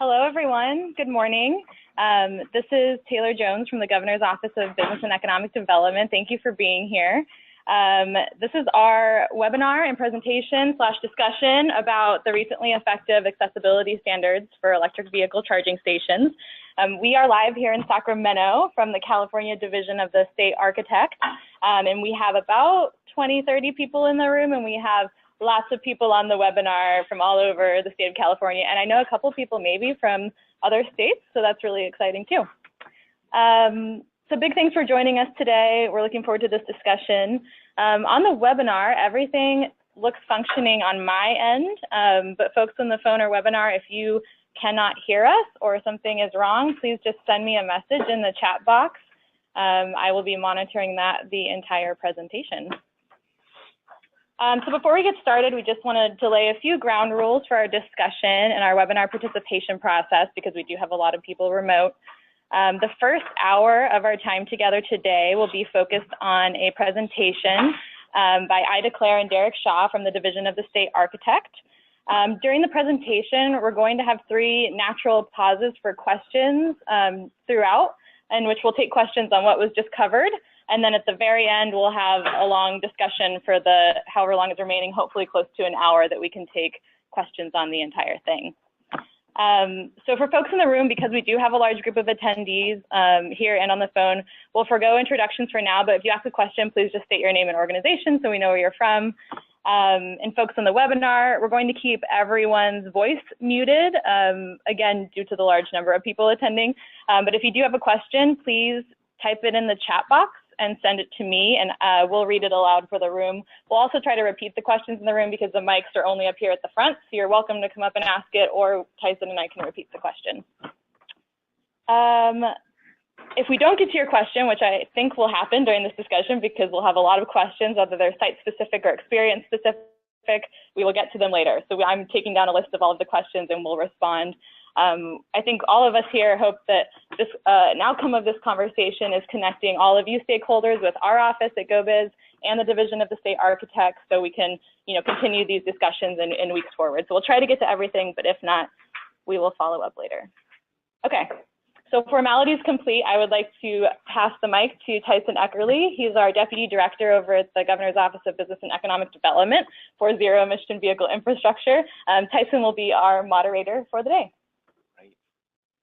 Hello, everyone. Good morning. This is Taylor Jones from the Governor's Office of Business and Economic Development. Thank you for being here. This is our webinar and presentation / discussion about the recently effective accessibility standards for electric vehicle charging stations. We are live here in Sacramento from the California Division of the State Architect, and we have about 20-30 people in the room, and we have lots of people on the webinar from all over the state of California, and I know a couple people maybe from other states, so that's really exciting too. So big thanks for joining us today. We're looking forward to this discussion. On the webinar, everything looks functioning on my end, but folks on the phone or webinar, if you cannot hear us or something is wrong, please just send me a message in the chat box. I will be monitoring that the entire presentation. So before we get started, we just want to lay a few ground rules for our discussion and our webinar participation process because we do have a lot of people remote. The first hour of our time together today will be focused on a presentation by Ida Claire and Derek Shaw from the Division of the State Architect. During the presentation, we're going to have 3 natural pauses for questions throughout, in which we'll take questions on what was just covered. And then at the very end, we'll have a long discussion for the however long is remaining, hopefully close to an hour, that we can take questions on the entire thing. So for folks in the room, because we do have a large group of attendees here and on the phone, we'll forgo introductions for now, but if you ask a question, please just state your name and organization so we know where you're from. And folks on the webinar, we're going to keep everyone's voice muted, again, due to the large number of people attending. But if you do have a question, please type it in the chat box and send it to me, and we'll read it aloud for the room. We'll also try to repeat the questions in the room because the mics are only up here at the front, so you're welcome to come up and ask it, or Tyson and I can repeat the question. If we don't get to your question, which I think will happen during this discussion because we'll have a lot of questions, whether they're site-specific or experience-specific, we will get to them later. So I'm taking down a list of all of the questions and we'll respond. I think all of us here hope that this, an outcome of this conversation is connecting all of you stakeholders with our office at GoBiz and the Division of the State Architect, so we can, continue these discussions in weeks forward. So we'll try to get to everything, but if not, we will follow up later. Okay, so formalities complete, I would like to pass the mic to Tyson Eckerly. He's our Deputy Director over at the Governor's Office of Business and Economic Development for Zero Emission Vehicle Infrastructure. Tyson will be our moderator for the day.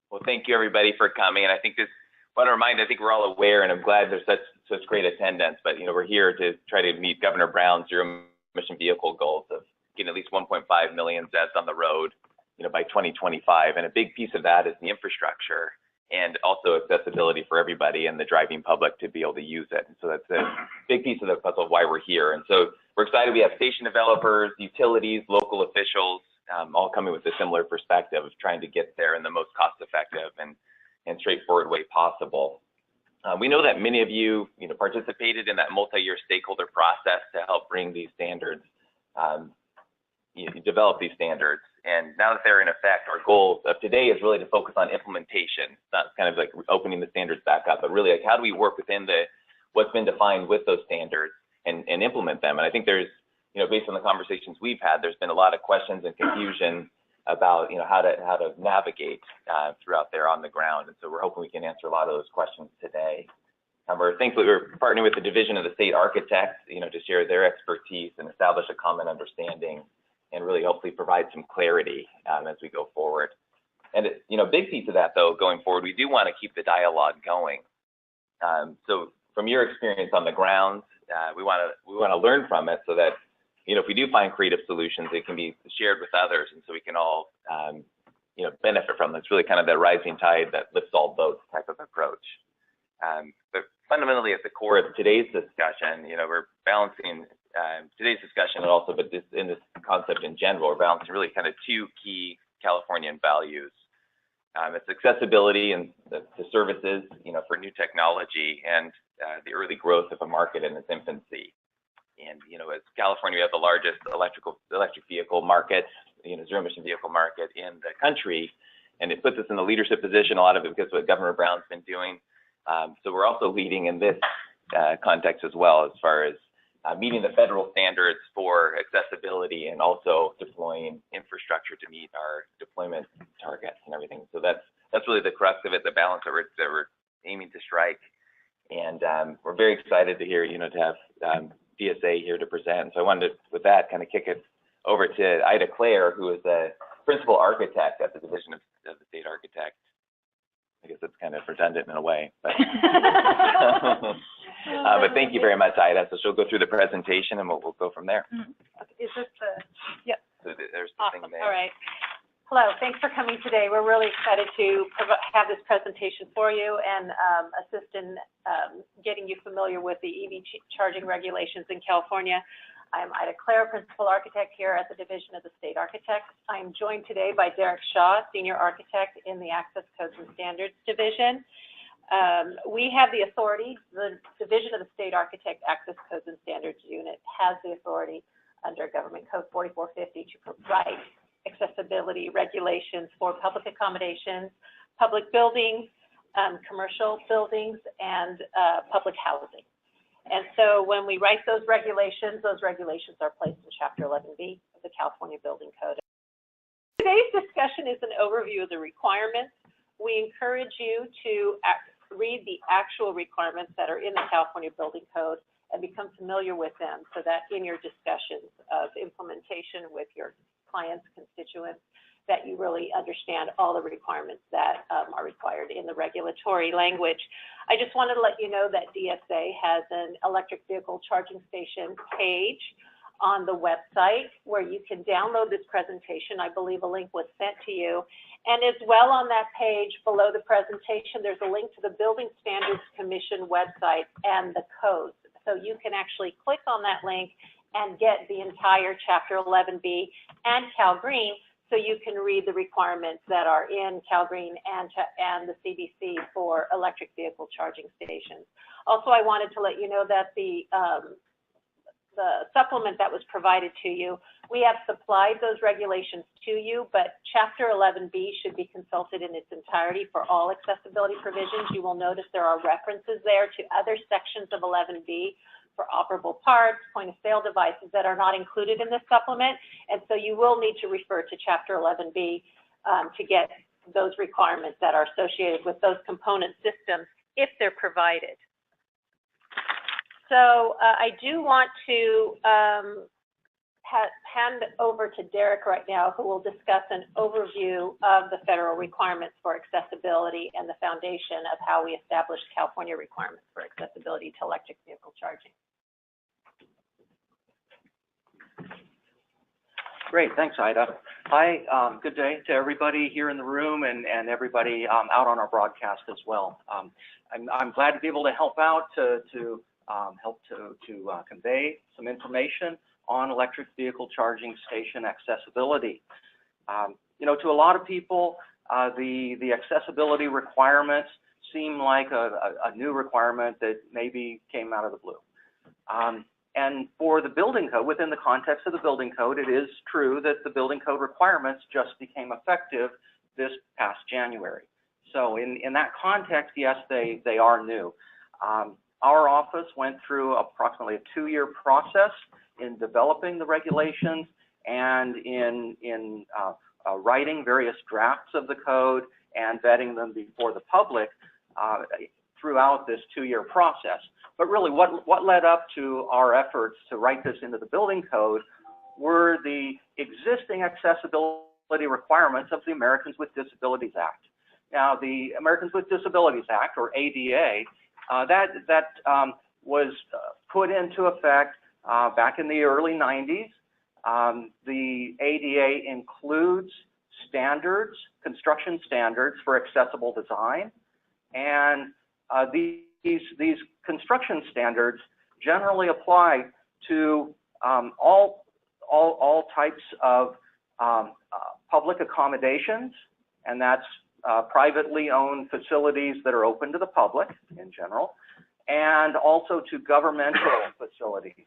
Well, thank you everybody for coming, and I think this, I want to remind, I think we're all aware, and I'm glad there's such great attendance, but we're here to try to meet Governor Brown's zero emission vehicle goals of getting at least 1.5 million ZEVs on the road, by 2025, and a big piece of that is the infrastructure and also accessibility for everybody and the driving public to be able to use it. And so that's a big piece of the puzzle of why we're here. And so we're excited. We have station developers, utilities, local officials, all coming with a similar perspective of trying to get there in the most cost-effective and straightforward way possible. We know that many of you, participated in that multi-year stakeholder process to help bring these standards, develop these standards. And now that they're in effect, our goal of today is really to focus on implementation. It's not kind of like opening the standards back up, but really like how do we work within what's been defined with those standards and implement them. And I think there's, based on the conversations we've had, there's been a lot of questions and confusion about, how to navigate throughout there on the ground. And so we're hoping we can answer a lot of those questions today. We're thankful we're partnering with the Division of the State Architect, to share their expertise and establish a common understanding and really hopefully provide some clarity as we go forward. And, a big piece of that, though, going forward, we do want to keep the dialogue going. So from your experience on the ground, we want to learn from it so that, if we do find creative solutions, it can be shared with others, and so we can all, benefit from them. It's really kind of that rising tide that lifts all boats type of approach. But fundamentally, at the core of today's discussion, we're balancing today's discussion and also, but in this concept in general, we're balancing really kind of 2 key Californian values. It's accessibility and the services, for new technology and the early growth of a market in its infancy. And, as California, we have the largest electric vehicle market, zero emission vehicle market in the country. And it puts us in the leadership position, a lot of it because of what Governor Brown's been doing. So we're also leading in this context as well, as far as meeting the federal standards for accessibility and also deploying infrastructure to meet our deployment targets and everything excited to hear, you know, to have DSA here to present. So I wanted to, with that, kind of kick it over to Ida Clare, who is the principal architect at the Division of the State Architect. I guess it's kind of redundant in a way, but, but thank you very much, Ida. So she'll go through the presentation and we'll go from there. Is this the, yep. So there's the Awesome. thing there. All right. Hello, thanks for coming today. We're really excited to have this presentation for you and assist in getting you familiar with the EV charging regulations in California. I'm Ida Clare, Principal Architect here at the Division of the State Architects. I'm joined today by Derek Shaw, Senior Architect in the Access Codes and Standards Division. We have the authority, the Division of the State Architect Access Codes and Standards Unit has the authority under Government Code 4450 to provide accessibility regulations for public accommodations, public buildings, commercial buildings, and public housing. And so when we write those regulations are placed in Chapter 11B of the California Building Code. Today's discussion is an overview of the requirements. We encourage you to read the actual requirements that are in the California Building Code and become familiar with them so that in your discussions of implementation with your clients, constituents, that you really understand all the requirements that are required in the regulatory language. I just wanted to let you know that DSA has an electric vehicle charging station page on the website where you can download this presentation. I believe a link was sent to you. And as well on that page below the presentation, there's a link to the Building Standards Commission website and the codes. So you can actually click on that link and get the entire Chapter 11B and Cal Green, so you can read the requirements that are in Cal Green and the CBC for electric vehicle charging stations. Also, I wanted to let you know that the supplement that was provided to you, we have supplied those regulations to you, but Chapter 11B should be consulted in its entirety for all accessibility provisions. You will notice there are references there to other sections of 11B for operable parts, point-of-sale devices that are not included in this supplement, and so you will need to refer to Chapter 11B to get those requirements that are associated with those component systems if they're provided. So I do want to hand over to Derek right now, who will discuss an overview of the federal requirements for accessibility and the foundation of how we establish California requirements for accessibility to electric vehicle charging. Great, thanks, Ida. Hi, good day to everybody here in the room and everybody out on our broadcast as well. I'm glad to be able to help out to convey some information on electric vehicle charging station accessibility. You know, to a lot of people, the accessibility requirements seem like a new requirement that maybe came out of the blue. And for the building code, within the context of the building code, it is true that the building code requirements just became effective this past January. So in that context, yes, they are new. Our office went through approximately a 2-year process in developing the regulations and in writing various drafts of the code and vetting them before the public throughout this 2-year process. But really, what led up to our efforts to write this into the building code were the existing accessibility requirements of the Americans with Disabilities Act. Now, the Americans with Disabilities Act, or ADA, that was put into effect back in the early 90s. The ADA includes standards, construction standards for accessible design, and these construction standards generally apply to all types of public accommodations, and that's privately owned facilities that are open to the public in general, and also to governmental facilities.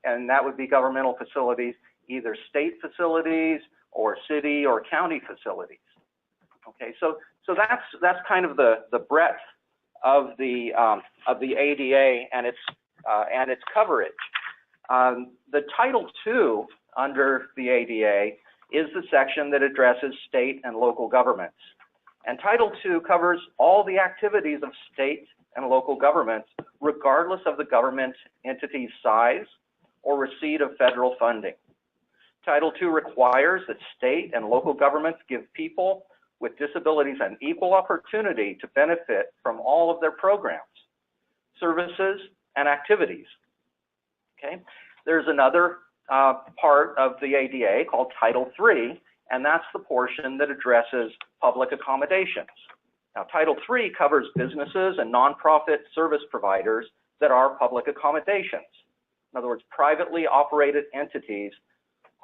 And that would be governmental facilities, either state facilities or city or county facilities. Okay, so that's kind of the breadth of the ADA and its coverage. The Title II under the ADA is the section that addresses state and local governments. And Title II covers all the activities of state and local governments, regardless of the government entity's size or receipt of federal funding. Title II requires that state and local governments give people with disabilities an equal opportunity to benefit from all of their programs, services, and activities. Okay? There's another part of the ADA called Title III, and that's the portion that addresses public accommodations. Now, Title III covers businesses and nonprofit service providers that are public accommodations. In other words, privately operated entities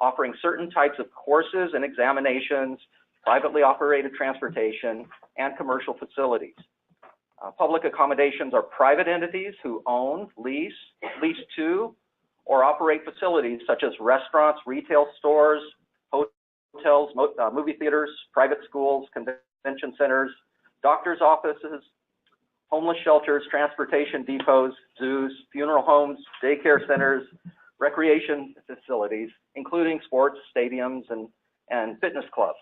offering certain types of courses and examinations, privately operated transportation, and commercial facilities. Public accommodations are private entities who own, lease to, or operate facilities such as restaurants, retail stores, hotels, movie theaters, private schools, convention centers, doctors' offices, homeless shelters, transportation depots, zoos, funeral homes, daycare centers, recreation facilities, including sports stadiums and fitness clubs.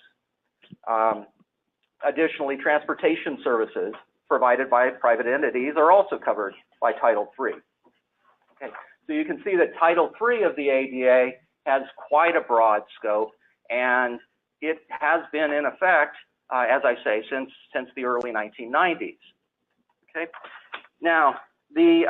Additionally, transportation services provided by private entities are also covered by Title III. Okay. So you can see that Title III of the ADA has quite a broad scope, and it has been in effect, as I say, since the early 1990s. Okay. Now, the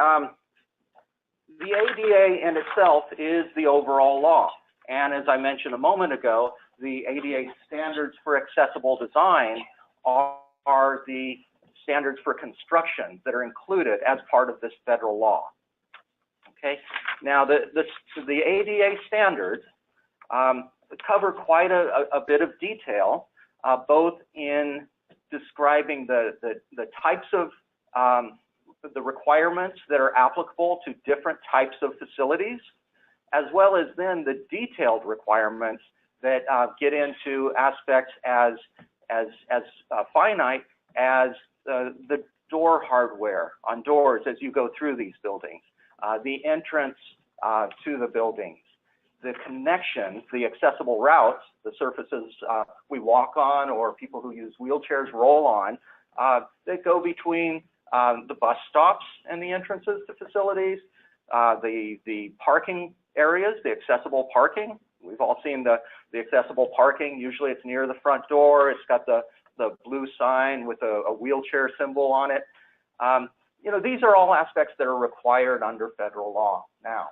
ADA in itself is the overall law, and as I mentioned a moment ago, the ADA standards for accessible design are the standards for construction that are included as part of this federal law. Okay. Now, the ADA standards cover quite a bit of detail, both in describing the types of the requirements that are applicable to different types of facilities, as well as then the detailed requirements that get into aspects as finite as the door hardware on doors as you go through these buildings, the entrance to the buildings, the connections, the accessible routes, the surfaces we walk on or people who use wheelchairs roll on, that go between the bus stops and the entrances to facilities, the parking areas, the accessible parking. We've all seen the accessible parking. Usually it's near the front door. It's got the blue sign with a wheelchair symbol on it. You know, these are all aspects that are required under federal law now.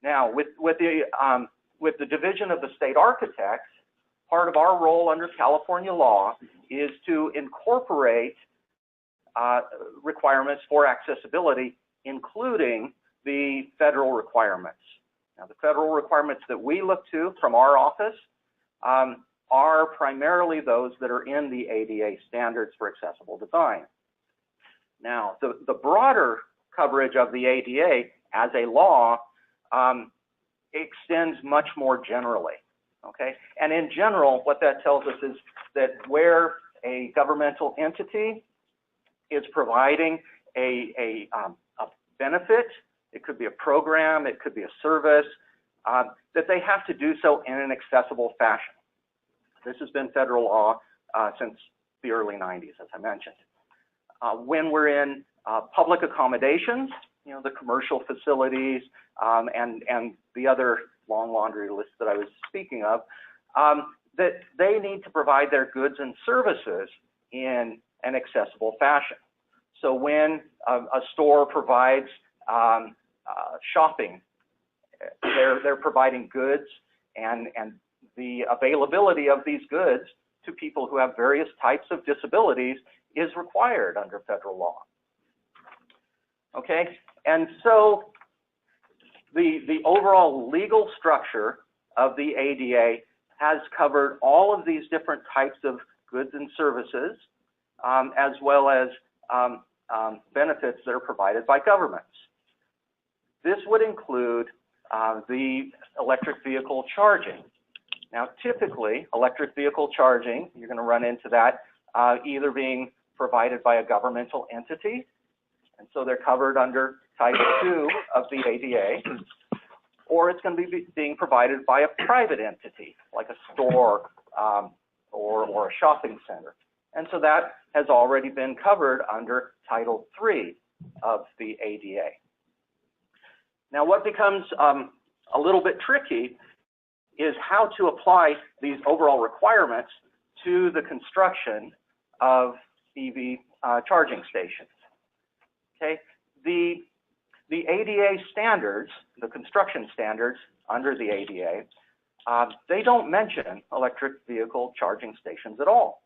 Now, with the division of the state architects, part of our role under California law is to incorporate requirements for accessibility, including the federal requirements. Now, the federal requirements that we look to from our office are primarily those that are in the ADA standards for accessible design. Now, the broader coverage of the ADA as a law extends much more generally, okay? And in general, what that tells us is that where a governmental entity is providing a benefit, it could be a program, it could be a service, that they have to do so in an accessible fashion. This has been federal law since the early 90s, as I mentioned. When we're in public accommodations, you know, the commercial facilities and the other long laundry list that I was speaking of, that they need to provide their goods and services in an accessible fashion. So when a store provides shopping, they're providing goods, and the availability of these goods to people who have various types of disabilities is required under federal law. Okay, and so the overall legal structure of the ADA has covered all of these different types of goods and services, as well as benefits that are provided by governments. This would include the electric vehicle charging. Now, typically, electric vehicle charging, you're going to run into that either being provided by a governmental entity, and so they're covered under Title II of the ADA, or it's going to be being provided by a private entity, like a store or a shopping center. And so that has already been covered under Title III of the ADA. Now, what becomes a little bit tricky is how to apply these overall requirements to the construction of EV charging stations. Okay, the ADA standards, the construction standards under the ADA, they don't mention electric vehicle charging stations at all.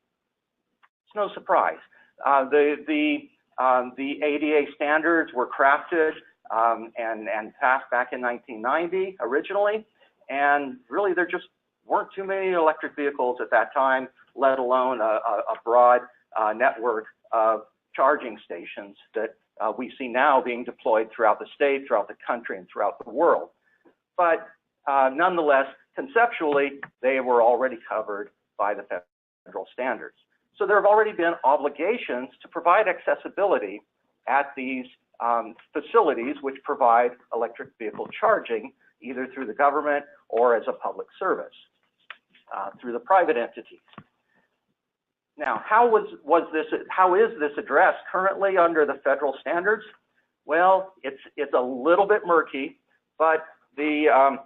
It's no surprise. The ADA standards were crafted and passed back in 1990 originally, and really there just weren't too many electric vehicles at that time, let alone a broad network of charging stations that we see now being deployed throughout the state, throughout the country, and throughout the world. But nonetheless, conceptually, they were already covered by the federal standards. So there have already been obligations to provide accessibility at these facilities which provide electric vehicle charging, either through the government or as a public service, through the private entities. Now, how is this addressed currently under the federal standards? Well, it's a little bit murky, but the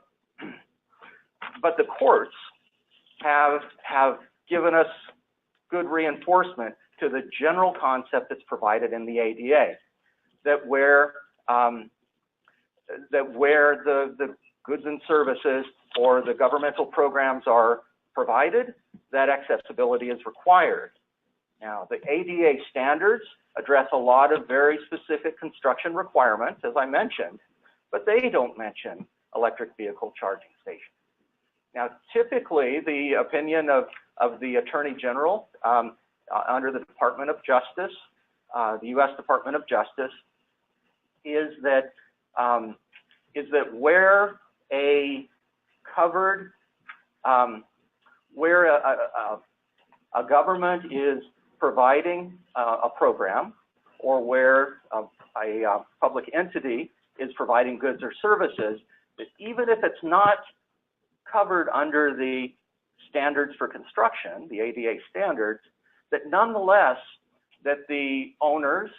courts have given us good reinforcement to the general concept that's provided in the ADA, that where the goods and services or the governmental programs are provided, that accessibility is required. Now, the ADA standards address a lot of very specific construction requirements, as I mentioned, but they don't mention electric vehicle charging stations. Now, typically, the opinion of the Attorney General under the Department of Justice, the U.S. Department of Justice, is that where a covered, where a government is providing a program, or where a public entity is providing goods or services, that even if it's not covered under the standards for construction, the ADA standards, that nonetheless that the owners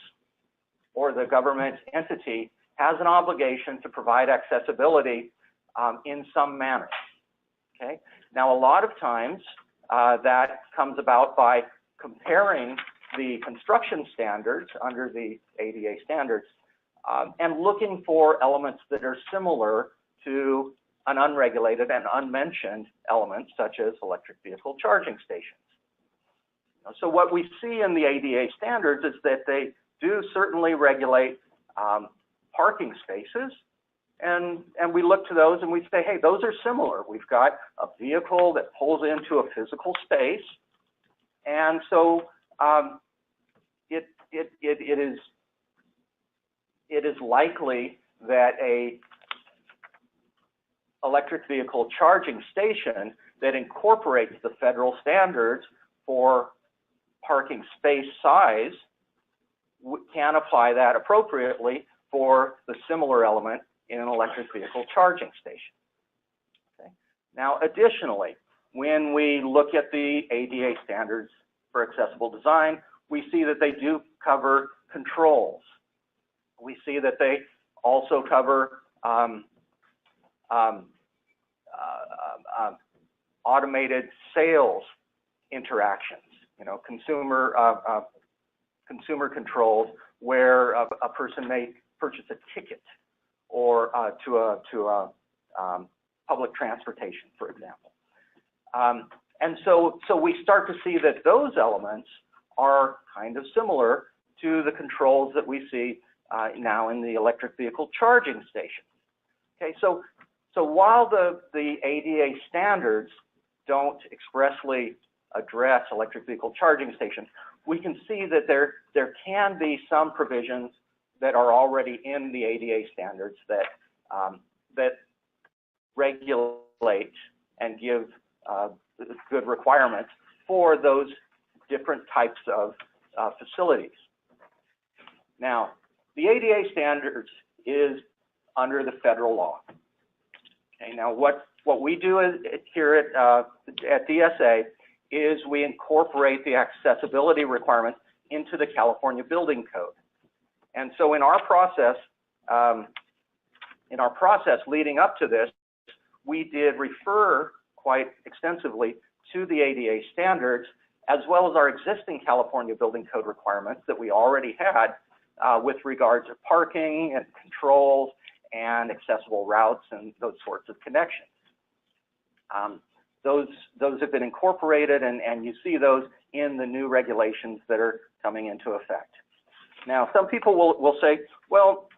or the government entity has an obligation to provide accessibility in some manner. Okay. Now, a lot of times that comes about by comparing the construction standards under the ADA standards and looking for elements that are similar to an unregulated and unmentioned element, such as electric vehicle charging stations. So what we see in the ADA standards is that they do certainly regulate parking spaces, and we look to those and we say, hey, those are similar. We've got a vehicle that pulls into a physical space, and so it is likely that a electric vehicle charging station that incorporates the federal standards for parking space size can apply that appropriately for the similar element in an electric vehicle charging station. Okay. Now, additionally, when we look at the ADA standards for accessible design, we see that they do cover controls. We see that they also cover automated sales interactions, consumer controls, where a person may purchase a ticket or to a public transportation, for example. And so we start to see that those elements are kind of similar to the controls that we see now in the electric vehicle charging station. Okay, so while the ADA standards don't expressly address electric vehicle charging stations, we can see that there can be some provisions that are already in the ADA standards that regulate and give good requirements for those different types of facilities. Now, the ADA standards is under the federal law. Okay, now what we do here at DSA is we incorporate the accessibility requirements into the California Building Code. And so in our process leading up to this, we did refer quite extensively to the ADA standards, as well as our existing California Building Code requirements that we already had with regard to parking and controls and accessible routes and those sorts of connections. Those have been incorporated, and you see those in the new regulations that are coming into effect. Now, some people will say, well,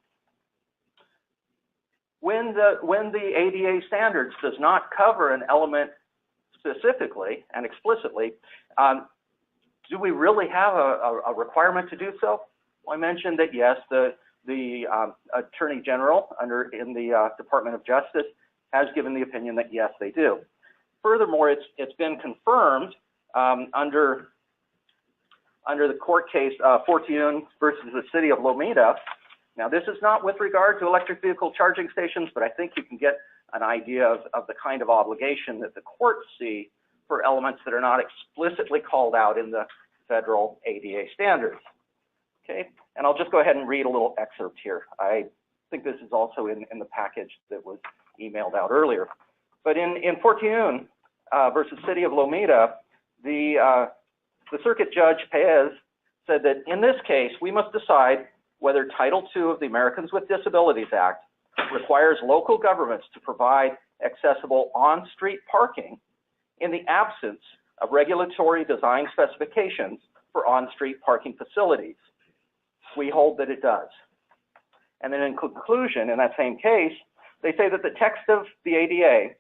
when the ADA standards does not cover an element specifically and explicitly, do we really have a requirement to do so? Well, I mentioned that yes, the Attorney General in the Department of Justice has given the opinion that yes, they do. Furthermore, it's been confirmed under the court case Fortune versus the City of Lomita. Now, this is not with regard to electric vehicle charging stations, but I think you can get an idea of the kind of obligation that the courts see for elements that are not explicitly called out in the federal ADA standards. Okay, and I'll just go ahead and read a little excerpt here. I think this is also in the package that was emailed out earlier. But in Fortune versus City of Lomita, the Circuit Judge Paez said that in this case, we must decide whether Title II of the Americans with Disabilities Act requires local governments to provide accessible on-street parking in the absence of regulatory design specifications for on-street parking facilities. We hold that it does. And then in conclusion, in that same case, they say that the text of the ADA,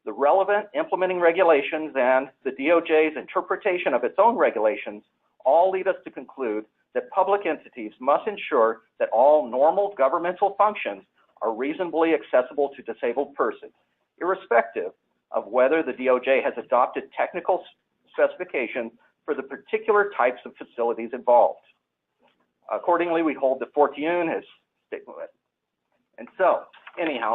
the relevant implementing regulations, and the DOJ's interpretation of its own regulations all lead us to conclude that public entities must ensure that all normal governmental functions are reasonably accessible to disabled persons, irrespective of whether the DOJ has adopted technical specifications for the particular types of facilities involved. Accordingly, we hold that Fortune has statement. And so, anyhow,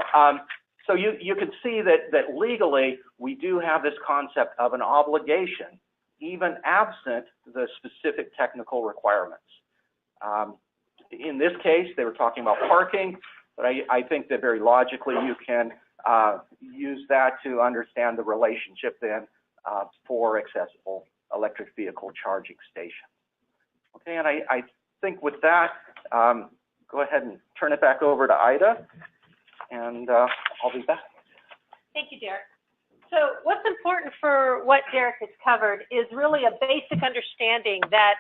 so you can see that legally we do have this concept of an obligation, even absent the specific technical requirements. In this case, they were talking about parking, but I think that very logically you can use that to understand the relationship then for accessible electric vehicle charging stations. Okay, and I think with that, go ahead and turn it back over to Ida, and I'll be back. Thank you, Derek. So what's important for what Derek has covered is really a basic understanding that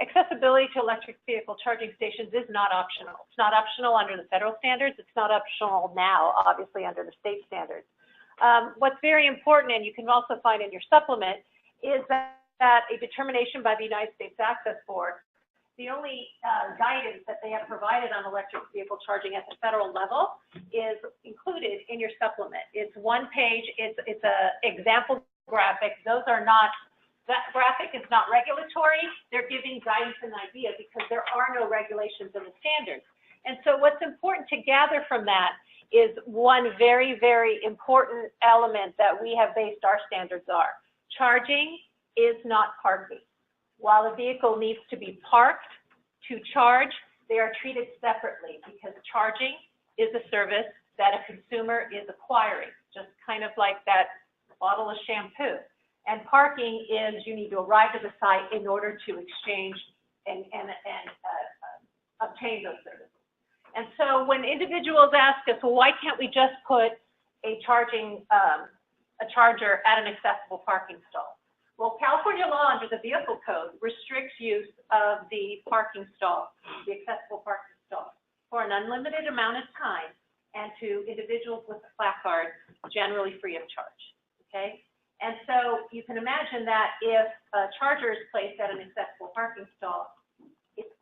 accessibility to electric vehicle charging stations is not optional. It's not optional under the federal standards. It's not optional now, obviously, under the state standards. What's very important, and you can also find in your supplement, is that a determination by the United States Access Board, the only guidance that they have provided on electric vehicle charging at the federal level is included in your supplement. It's one page. It's an example graphic. Those are not, that graphic is not regulatory. They're giving guidance and ideas because there are no regulations in the standards. And so what's important to gather from that is one very, very important element that we have based our standards on. Charging is not parking. While a vehicle needs to be parked to charge, they are treated separately because charging is a service that a consumer is acquiring, just kind of like that bottle of shampoo. And parking is you need to arrive at the site in order to exchange and obtain those services. And so when individuals ask us, well, why can't we just put a charger at an accessible parking stall? Well, California law under the Vehicle Code restricts use of the parking stall, the accessible parking stall, for an unlimited amount of time and to individuals with a placard, generally free of charge, okay? And so you can imagine that if a charger is placed at an accessible parking stall,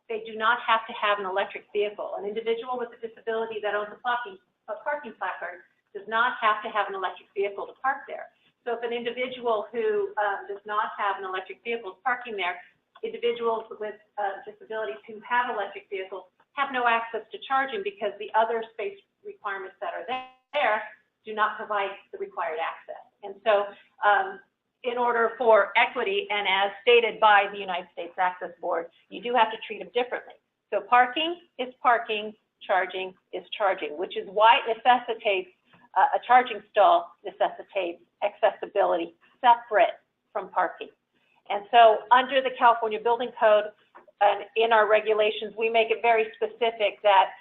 they do not have to have an electric vehicle. An individual with a disability that owns a parking placard does not have to have an electric vehicle to park there. So if an individual who does not have an electric vehicle is parking there, individuals with disabilities who have electric vehicles have no access to charging because the other space requirements that are there do not provide the required access. And so in order for equity, and as stated by the United States Access Board, you do have to treat them differently. So parking is parking, charging is charging, which is why it necessitates, a charging stall necessitates accessibility separate from parking. And so under the California Building Code and in our regulations, we make it very specific that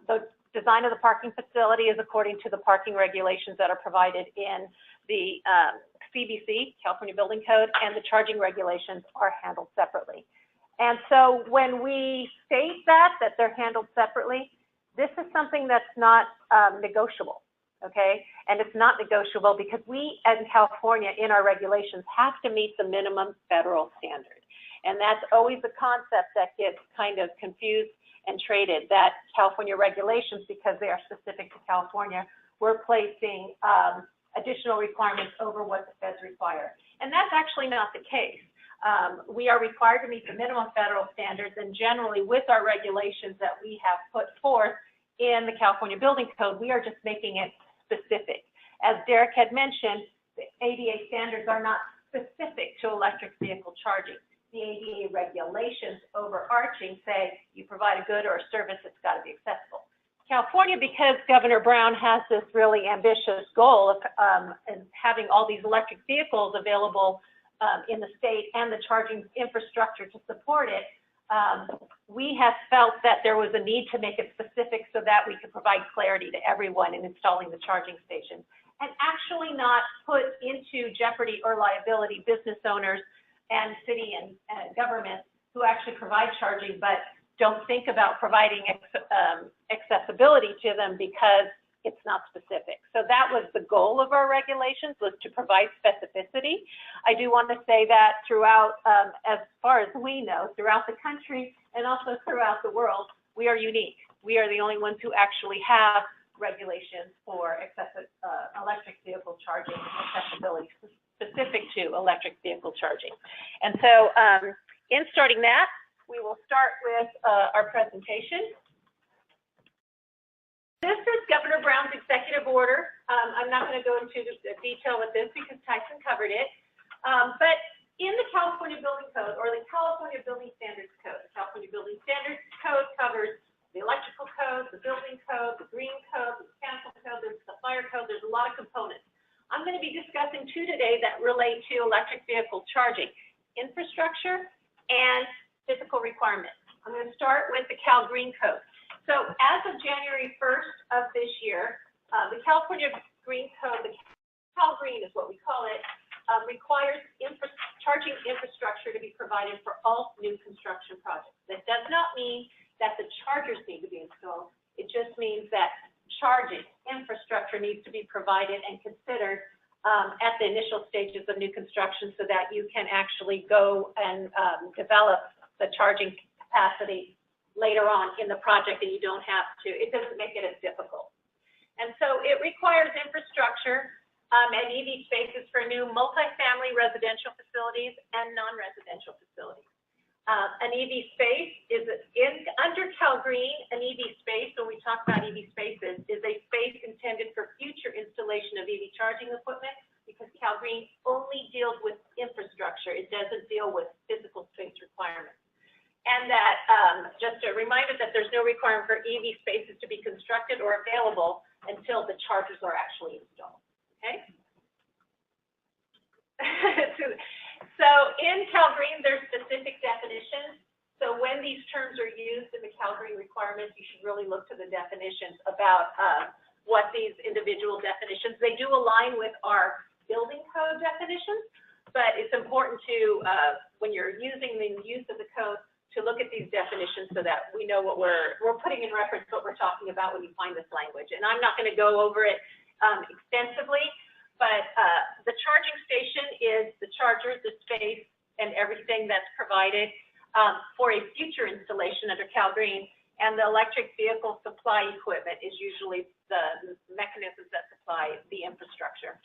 the design of the parking facility is according to the parking regulations that are provided in the CBC, California Building Code, and the charging regulations are handled separately. And so when we state that they're handled separately, this is something that's not negotiable, okay? And it's not negotiable because we, as in California, in our regulations, have to meet the minimum federal standard. And that's always the concept that gets kind of confused and traded, that California regulations, because they are specific to California, we're placing additional requirements over what the feds require. And that's actually not the case. We are required to meet the minimum federal standards, and generally with our regulations that we have put forth in the California Building Code, we are just making it specific. As Derek had mentioned, the ADA standards are not specific to electric vehicle charging. The ADA regulations overarching say you provide a good or a service, it's got to be accessible. California, because Governor Brown has this really ambitious goal of having all these electric vehicles available in the state and the charging infrastructure to support it, we have felt that there was a need to make it specific so that we could provide clarity to everyone in installing the charging stations and actually not put into jeopardy or liability business owners and city and government who actually provide charging but don't think about providing accessibility to them because it's not specific. So that was the goal of our regulations, was to provide specificity. I do want to say that throughout, as far as we know, throughout the country and also throughout the world, we are unique. We are the only ones who actually have regulations for electric vehicle charging accessibility, specific to electric vehicle charging. And so in starting that, we will start with our presentation. This is Governor Brown's executive order. I'm not going to go into the detail with this because Tyson covered it. But in the California Building Code, or the California Building Standards Code, the California Building Standards Code covers the electrical code, the building code, the green code, the mechanical code, there's the fire code, there's a lot of components. I'm going to be discussing two today that relate to electric vehicle charging, infrastructure and physical requirements. I'm going to start with the Cal Green Code. So as of January 1st of this year, the California Green Code, the Cal Green is what we call it, requires charging infrastructure to be provided for all new construction projects. That does not mean that the chargers need to be installed. It just means that charging infrastructure needs to be provided and considered at the initial stages of new construction so that you can actually go and develop the charging capacity later on in the project, and you don't have to, it doesn't make it as difficult. And so it requires infrastructure and EV spaces for new multifamily residential facilities and non-residential facilities. An EV space is under Cal Green, an EV space, when we talk about EV spaces, is a space intended for future installation of EV charging equipment, because Cal Green only deals with infrastructure. It doesn't deal with physical space requirements. And that, just a reminder that there's no requirement for EV spaces to be constructed or available until the chargers are actually installed, okay? So in Cal Green, there's specific definitions. So when these terms are used in the Cal Green requirements, you should really look to the definitions about what these individual definitions, they do align with our building code definitions, but it's important to, when you're using the use of the code, to look at these definitions so that we know what we're putting in reference what we're talking about when you find this language. And I'm not going to go over it extensively, but the charging station is the charger, the space, and everything that's provided for a future installation under Cal Green. And the electric vehicle supply equipment is usually the mechanisms that supply the infrastructure.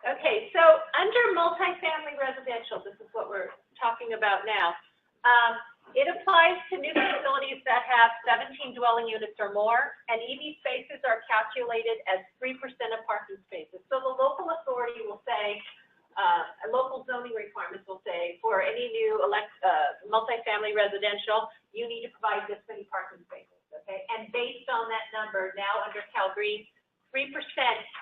Okay, so under multifamily residential, this is what we're talking about now. It applies to new facilities that have 17 dwelling units or more, and EV spaces are calculated as 3% of parking spaces. So the local authority California will say, local zoning requirements will say, for any new multifamily residential, you need to provide this many parking spaces, okay? And based on that number, now under Cal Green, 3%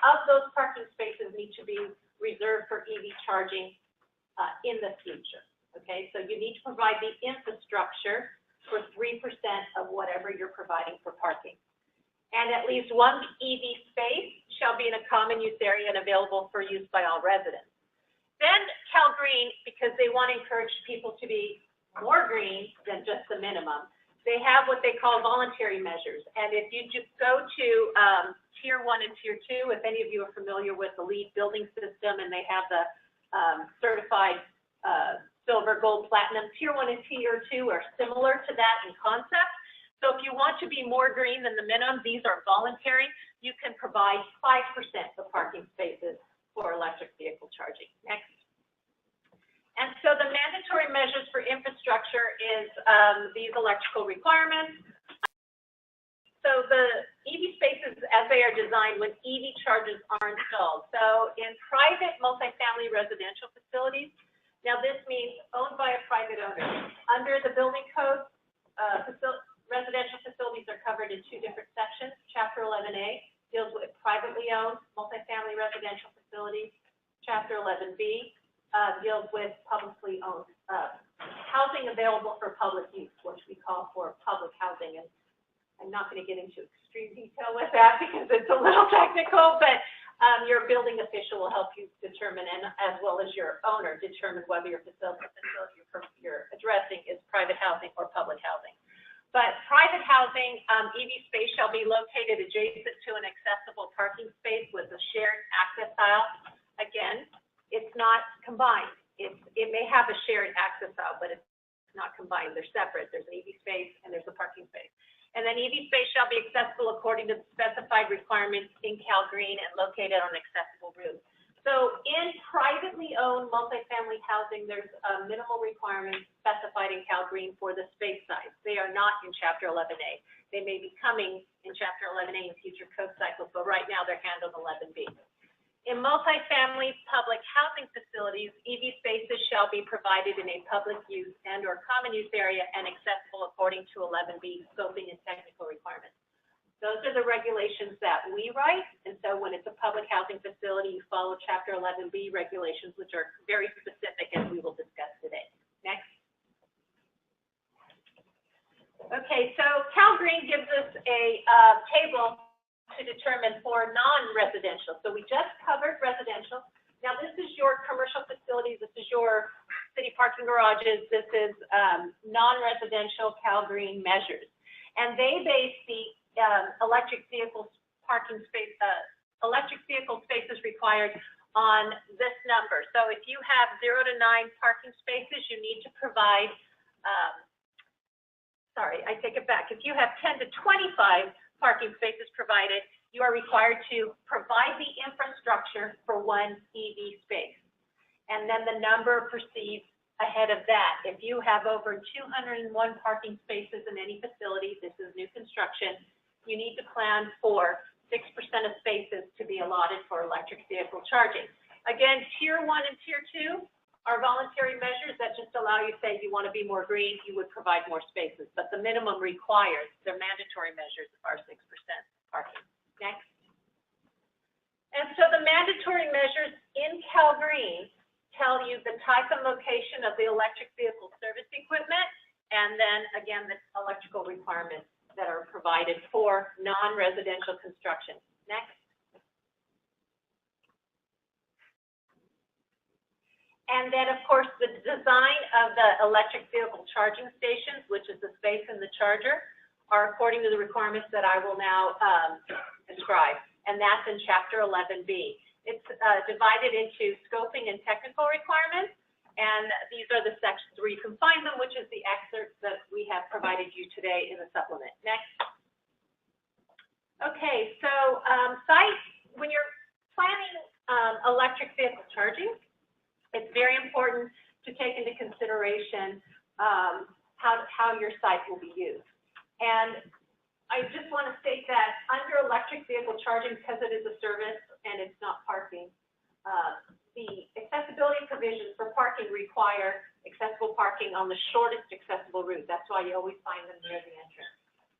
of those parking spaces need to be reserved for EV charging in the future, okay? So you need to provide the infrastructure for 3% of whatever you're providing for parking. And at least one EV space shall be in a common use area and available for use by all residents. Then Cal Green, because they want to encourage people to be more green than just the minimum, they have what they call voluntary measures. And if you just go to Tier 1 and Tier 2, if any of you are familiar with the LEED building system and they have the certified silver, gold, platinum, Tier 1 and Tier 2 are similar to that in concept. So if you want to be more green than the minimum, these are voluntary. You can provide 5% of parking spaces for electric vehicle charging. Next. And so the mandatory measures for infrastructure is these electrical requirements. So the EV spaces, as they are designed, when EV chargers are installed. So in private multifamily residential facilities, now this means owned by a private owner. Under the building code, residential facilities are covered in two different sections. Chapter 11A deals with privately owned multifamily residential facilities. Chapter 11B deals with publicly owned housing available for public use, which we call for public housing. And I'm not going to get into extreme detail with that because it's a little technical, but your building official will help you determine, and as well as your owner, determine whether your facility you're addressing is private housing or public housing. But private housing, EV space shall be located adjacent to an accessible parking space with a shared access aisle. Again, it's not combined. It may have a shared access aisle, but it's not combined. They're separate. There's an EV space and there's a parking space. And then EV space shall be accessible according to the specified requirements in Cal Green and located on accessible routes. So in privately owned multifamily housing, there's minimal requirements specified in Cal Green for the space size. They are not in Chapter 11A. They may be coming in Chapter 11A in future code cycles, but right now they're handled 11B. In multifamily public housing facilities, EV spaces shall be provided in a public use and or common use area and accessible according to 11B scoping and technical requirements. Those are the regulations that we write, and so when it's a public housing facility, you follow Chapter 11B regulations, which are very specific, as we will discuss today. Next. Okay, so Cal Green gives us a table to determine for non-residential. So we just covered residential. Now this is your commercial facilities, this is your city parking garages, this is non-residential Cal Green measures. And they base the electric vehicle spaces required on this number. So if you have 0 to 9 parking spaces, you need to provide, sorry, I take it back. If you have 10 to 25 parking spaces provided, you are required to provide the infrastructure for 1 EV space. And then the number proceeds ahead of that. If you have over 201 parking spaces in any facility, this is new construction, you need to plan for 6% of spaces to be allotted for electric vehicle charging. Again, Tier 1 and Tier 2 are voluntary measures that just allow you to say you want to be more green, you would provide more spaces. But the minimum required, the mandatory measures are 6% parking. Next. And so the mandatory measures in Cal Green tell you the type and location of the electric vehicle service equipment, and then again, the electrical requirements that are provided for non-residential construction. Next. And then, of course, the design of the electric vehicle charging stations, which is the space in the charger, are according to the requirements that I will now describe. And that's in Chapter 11B. It's divided into scoping and technical requirements. And these are the sections where you can find them, which is the excerpt that we have provided you today in the supplement. Next. Okay, so when you're planning electric vehicle charging, it's very important to take into consideration how your site will be used. And I just want to state that under electric vehicle charging, because it is a service and it's not parking, would require accessible parking on the shortest accessible route. That's why you always find them near the entrance.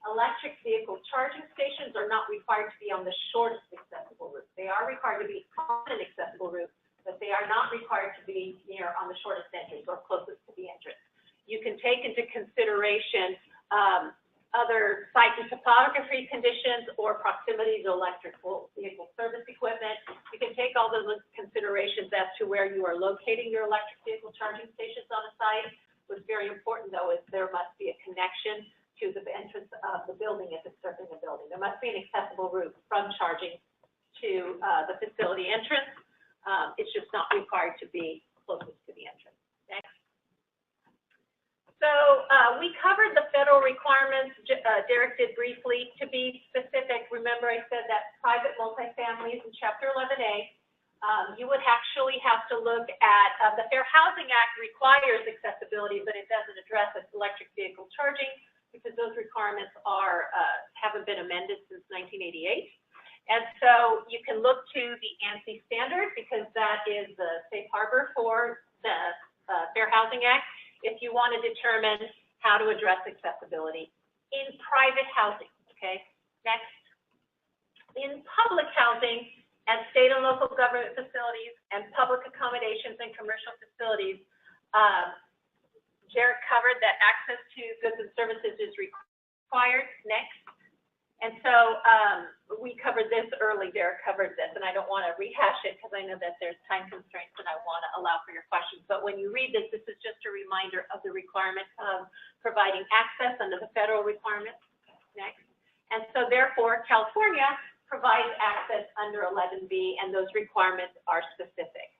Electric vehicle charging stations are not required to be on the shortest accessible route. They are required to be on an accessible route, but they are not required to be near on the shortest entrance or closest to the entrance. You can take into consideration other site and topography conditions or proximity to electrical vehicle service equipment. You can take all those considerations as to where you are locating your electric vehicle charging stations on a site. What's very important, though, is there must be a connection to the entrance of the building if it's serving a building. There must be an accessible route from charging to the facility entrance. It's just not required to be closest to the entrance. Next. So we covered the federal requirements. Derek did briefly. To be specific, remember I said that private multifamilies in Chapter 11A, you would actually have to look at, the Fair Housing Act requires accessibility, but it doesn't address electric vehicle charging because those requirements haven't been amended since 1988. And so you can look to the ANSI standard because that is the safe harbor for the Fair Housing Act if you want to determine how to address accessibility in private housing, okay? Next. In public housing and state and local government facilities and public accommodations and commercial facilities, Jared covered that access to goods and services is required. Next. And so we covered this early, Derek covered this, and I don't want to rehash it because I know that there's time constraints and I want to allow for your questions. But when you read this, this is just a reminder of the requirement of providing access under the federal requirements. Next. And so therefore, California provides access under 11B, and those requirements are specific.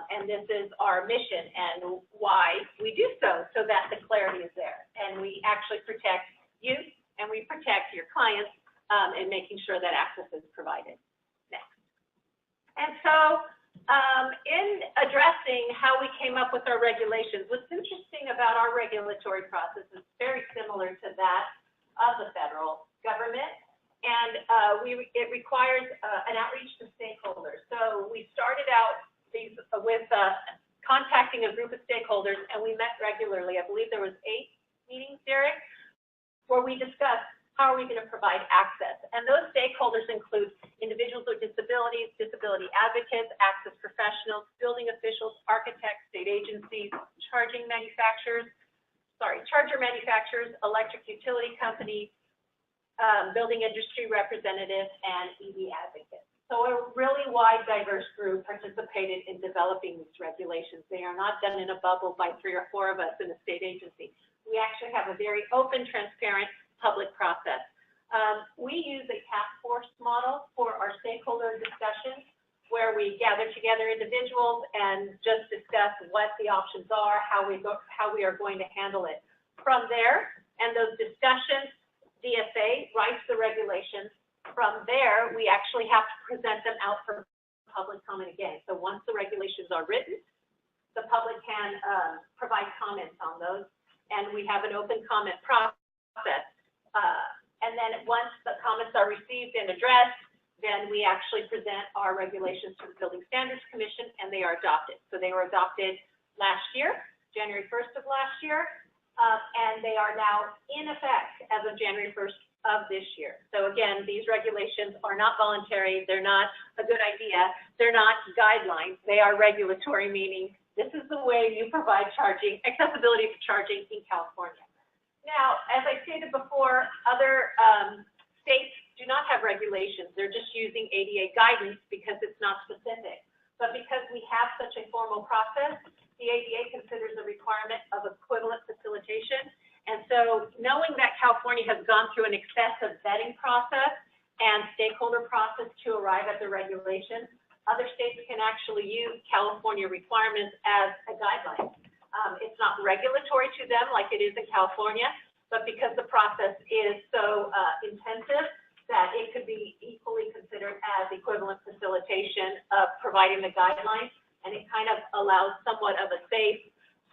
And this is our mission and why we do so that the clarity is there. And we actually protect you and we protect your clients in making sure that access is provided. Next. And so in addressing how we came up with our regulations, what's interesting about our regulatory process is very similar to that of the federal government. And it requires an outreach to stakeholders. So we started out with contacting a group of stakeholders, and we met regularly. I believe there was 8 meetings, Derek, where we discussed how are we going to provide access. And those stakeholders include individuals with disabilities, disability advocates, access professionals, building officials, architects, state agencies, charger manufacturers, electric utility companies, building industry representatives, and EV advocates. So a really wide, diverse group participated in developing these regulations. They are not done in a bubble by 3 or 4 of us in a state agency. We actually have a very open, transparent public process. We use a task force model for our stakeholder discussions, where we gather together individuals and just discuss what the options are, how we are going to handle it. From there, and those discussions, DSA writes the regulations. From there, we actually have to present them out for public comment again. So once the regulations are written, the public can provide comments on those, and we have an open comment process. And then once the comments are received and addressed, then we actually present our regulations to the Building Standards Commission, and they are adopted. So they were adopted last year, January 1st of last year, and they are now in effect as of January 1st of this year. So again, these regulations are not voluntary. They're not a good idea. They're not guidelines. They are regulatory, meaning this is the way you provide charging, accessibility for charging in California. Now, as I stated before, other states do not have regulations. They're just using ADA guidance because it's not specific. But because we have such a formal process, the ADA considers a requirement of equivalent facilitation. And so knowing that California has gone through an excessive vetting process and stakeholder process to arrive at the regulations, other states can actually use California requirements as a guideline. It's not regulatory to them like it is in California, but because the process is so intensive that it could be equally considered as equivalent facilitation of providing the guidelines, and it kind of allows somewhat of a safe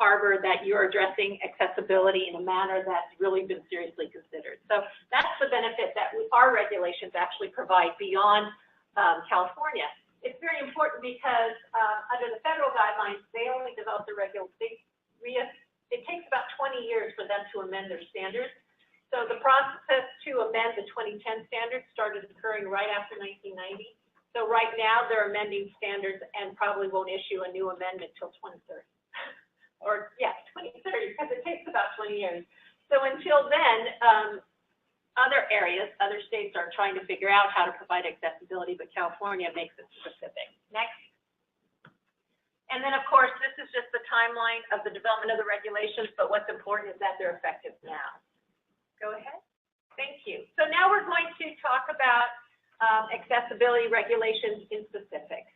harbor that you're addressing accessibility in a manner that's really been seriously considered. So that's the benefit that our regulations actually provide beyond California. it's very important because under the federal guidelines, they only develop the it takes about 20 years for them to amend their standards. So the process to amend the 2010 standards started occurring right after 1990. So right now they're amending standards and probably won't issue a new amendment till 2030. Or yeah, 2030, because it takes about 20 years. So until then, other areas, other states are trying to figure out how to provide accessibility, but California makes it specific. Next. And then, of course, this is just the timeline of the development of the regulations, but what's important is that they're effective now. Go ahead. Thank you. So now we're going to talk about accessibility regulations in specific.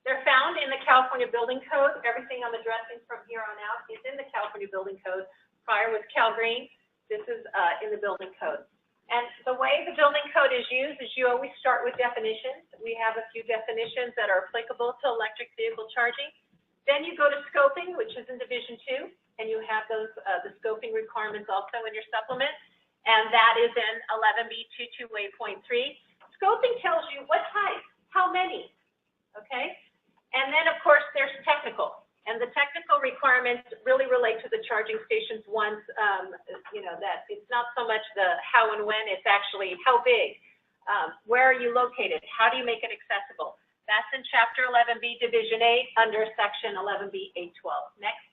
They're found in the California Building Code. Everything on the dressings from here on out is in the California Building Code. Prior was Cal Green. This is in the Building Code. And the way the Building Code is used is you always start with definitions. We have a few definitions that are applicable to electric vehicle charging. Then you go to scoping, which is in Division 2, and you have those the scoping requirements also in your supplement, and that is in 11B228.3. Scoping tells you what type, how many, okay? And then, of course, there's technical. And the technical requirements really relate to the charging stations once, you know, that it's not so much the how and when, it's actually how big, where are you located, how do you make it accessible. That's in Chapter 11B, Division 8, under Section 11B, 812. Next.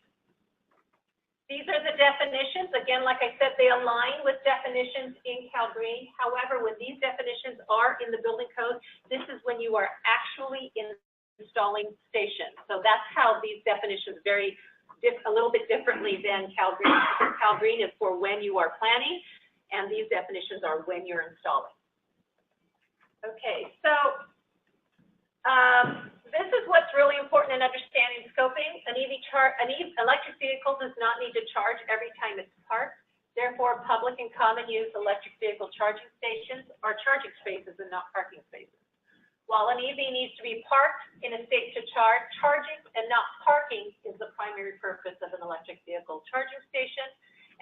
These are the definitions. Again, like I said, they align with definitions in Cal Green. However, when these definitions are in the Building Code, this is when you are actually installing stations. So that's how these definitions vary a little bit differently than Cal Green. Cal Green is for when you are planning, and these definitions are when you're installing. Okay, so this is what's really important in understanding scoping. An electric vehicle does not need to charge every time it's parked. Therefore, public and common use electric vehicle charging stations are charging spaces and not parking spaces. While an EV needs to be parked in a state to charge, charging and not parking is the primary purpose of an electric vehicle charging station.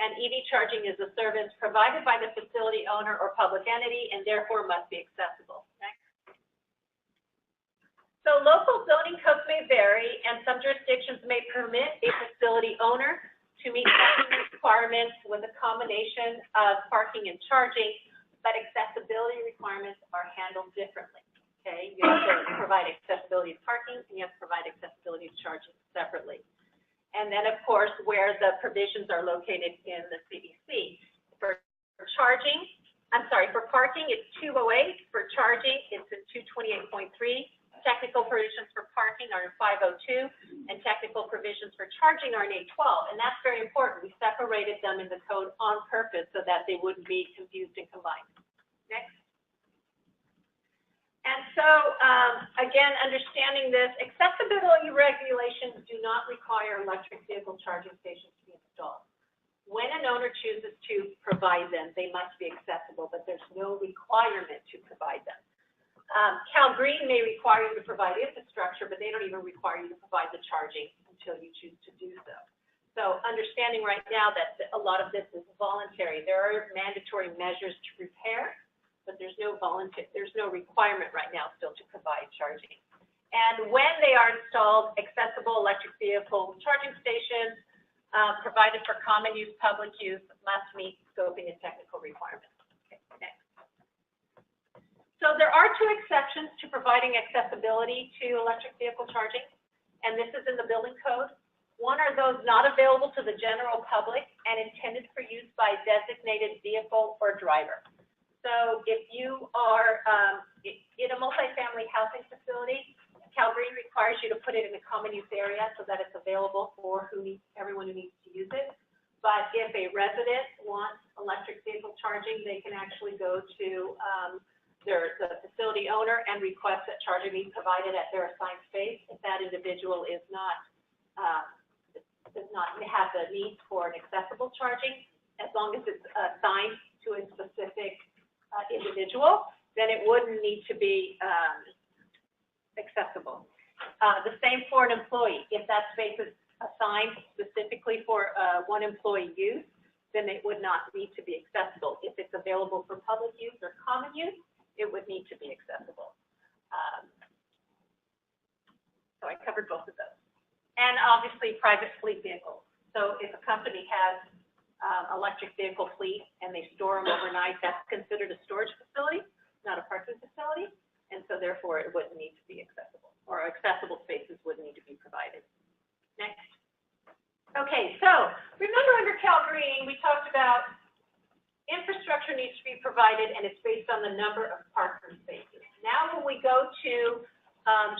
And EV charging is a service provided by the facility owner or public entity and therefore must be accessible. Next. So local zoning codes may vary, and some jurisdictions may permit a facility owner to meet parking requirements with a combination of parking and charging, but accessibility requirements are handled differently. Okay, you have to provide accessibility to parking, and you have to provide accessibility to charging separately. And then, of course, where the provisions are located in the CBC. For parking, it's 208. For charging, it's in 228.3. Technical provisions for parking are in 502, and technical provisions for charging are in 812. And that's very important. We separated them in the code on purpose so that they wouldn't be confused and combined. Next. And so, again, understanding this, accessibility regulations do not require electric vehicle charging stations to be installed. When an owner chooses to provide them, they must be accessible, but there's no requirement to provide them. Cal Green may require you to provide infrastructure, but they don't even require you to provide the charging until you choose to do so. So understanding right now that a lot of this is voluntary. There are mandatory measures to prepare, but there's no requirement right now still to provide charging. And when they are installed, accessible electric vehicle charging stations provided for common use, public use must meet scoping and technical requirements. Okay, next. So there are two exceptions to providing accessibility to electric vehicle charging, and this is in the Building Code. One are those not available to the general public and intended for use by a designated vehicle or driver. So if you are in a multifamily housing facility, Cal Green requires you to put it in a common use area so that it's available for everyone who needs to use it. But if a resident wants electric vehicle charging, they can actually go to the facility owner and request that charging be provided at their assigned space if that individual is does not have the need for an accessible charging. As long as it's assigned to a specific individual, then it wouldn't need to be accessible. The same for an employee. If that space is assigned specifically for one employee use, then it would not need to be accessible. If it's available for public use or common use, it would need to be accessible. covered both of those. And obviously private fleet vehicles. So if a company has electric vehicle fleet and they store them overnight, that's considered a storage facility, not a parking facility. And so therefore it wouldn't need to be accessible, or accessible spaces wouldn't need to be provided. Next. Okay, so remember under Cal Green, we talked about infrastructure needs to be provided and it's based on the number of parking spaces. Now when we go to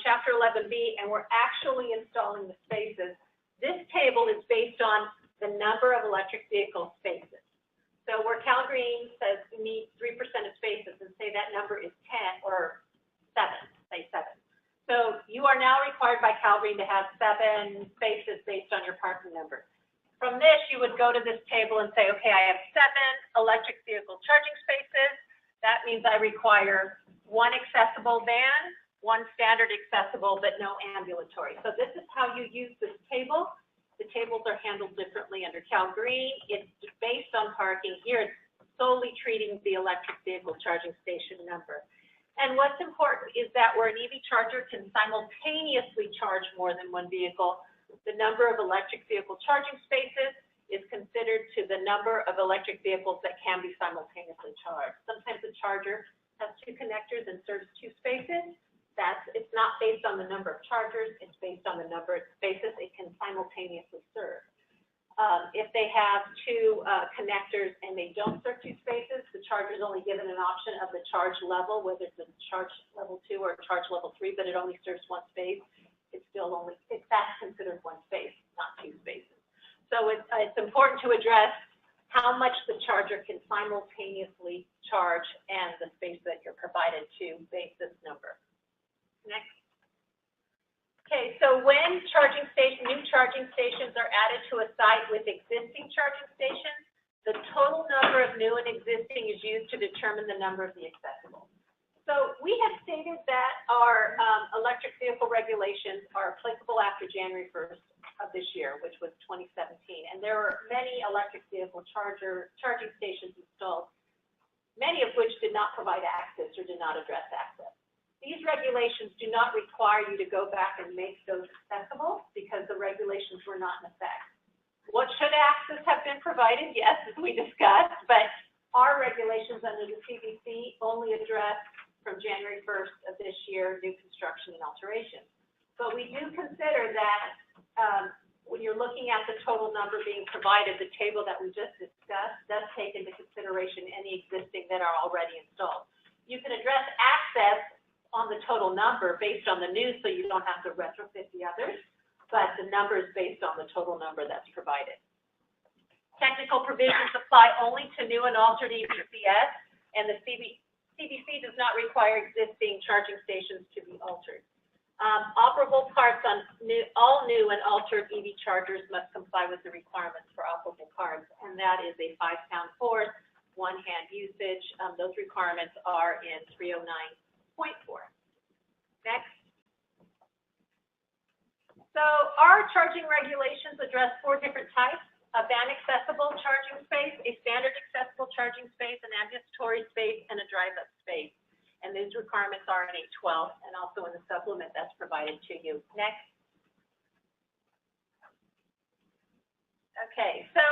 Chapter 11B and we're actually installing the spaces, this table is based on the number of electric vehicle spaces. So where Cal Green says we need 3% of spaces, and say that number is 10 or 7, say 7. So you are now required by Cal Green to have 7 spaces based on your parking number. From this, you would go to this table and say, okay, I have 7 electric vehicle charging spaces. That means I require 1 accessible van, 1 standard accessible, but no ambulatory. So this is how you use this table. The tables are handled differently under Cal Green. It's based on parking. Here, it's solely treating the electric vehicle charging station number. And what's important is that where an EV charger can simultaneously charge more than 1 vehicle, the number of electric vehicle charging spaces is considered to the number of electric vehicles that can be simultaneously charged. Sometimes the charger has 2 connectors and serves 2 spaces. It's not based on the number of chargers, it's based on the number of spaces it can simultaneously serve. If they have 2 connectors and they don't serve 2 spaces, the charger is only given an option of the charge level, whether it's a charge level 2 or a charge level 3, but it only serves 1 space. That's considered 1 space, not 2 spaces. So it's important to address how much the charger can simultaneously charge and the space that you're provided to base this number. Next. Okay, so when new charging stations are added to a site with existing charging stations, the total number of new and existing is used to determine the number of the accessible. So we have stated that our electric vehicle regulations are applicable after January 1st of this year, which was 2017. And there were many electric vehicle charging stations installed, many of which did not provide access or did not address access. These regulations do not require you to go back and make those accessible because the regulations were not in effect. What should access have been provided? Yes, as we discussed, but our regulations under the CBC only address from January 1st of this year new construction and alterations. But we do consider that when you're looking at the total number being provided, the table that we just discussed does take into consideration any existing that are already installed. You can address access on the total number based on the new, so you don't have to retrofit the others, but the number is based on the total number that's provided. Technical provisions apply only to new and altered EVCS, and the CBC does not require existing charging stations to be altered. Operable parts on all new and altered EV chargers must comply with the requirements for operable parts, and that is a 5-pound force, 1-hand usage. Those requirements are in 309.4. Next. So our charging regulations address 4 different types: a van accessible charging space, a standard accessible charging space, an ambulatory space, and a drive-up space. And these requirements are in 812 and also in the supplement that's provided to you. Next. Okay, so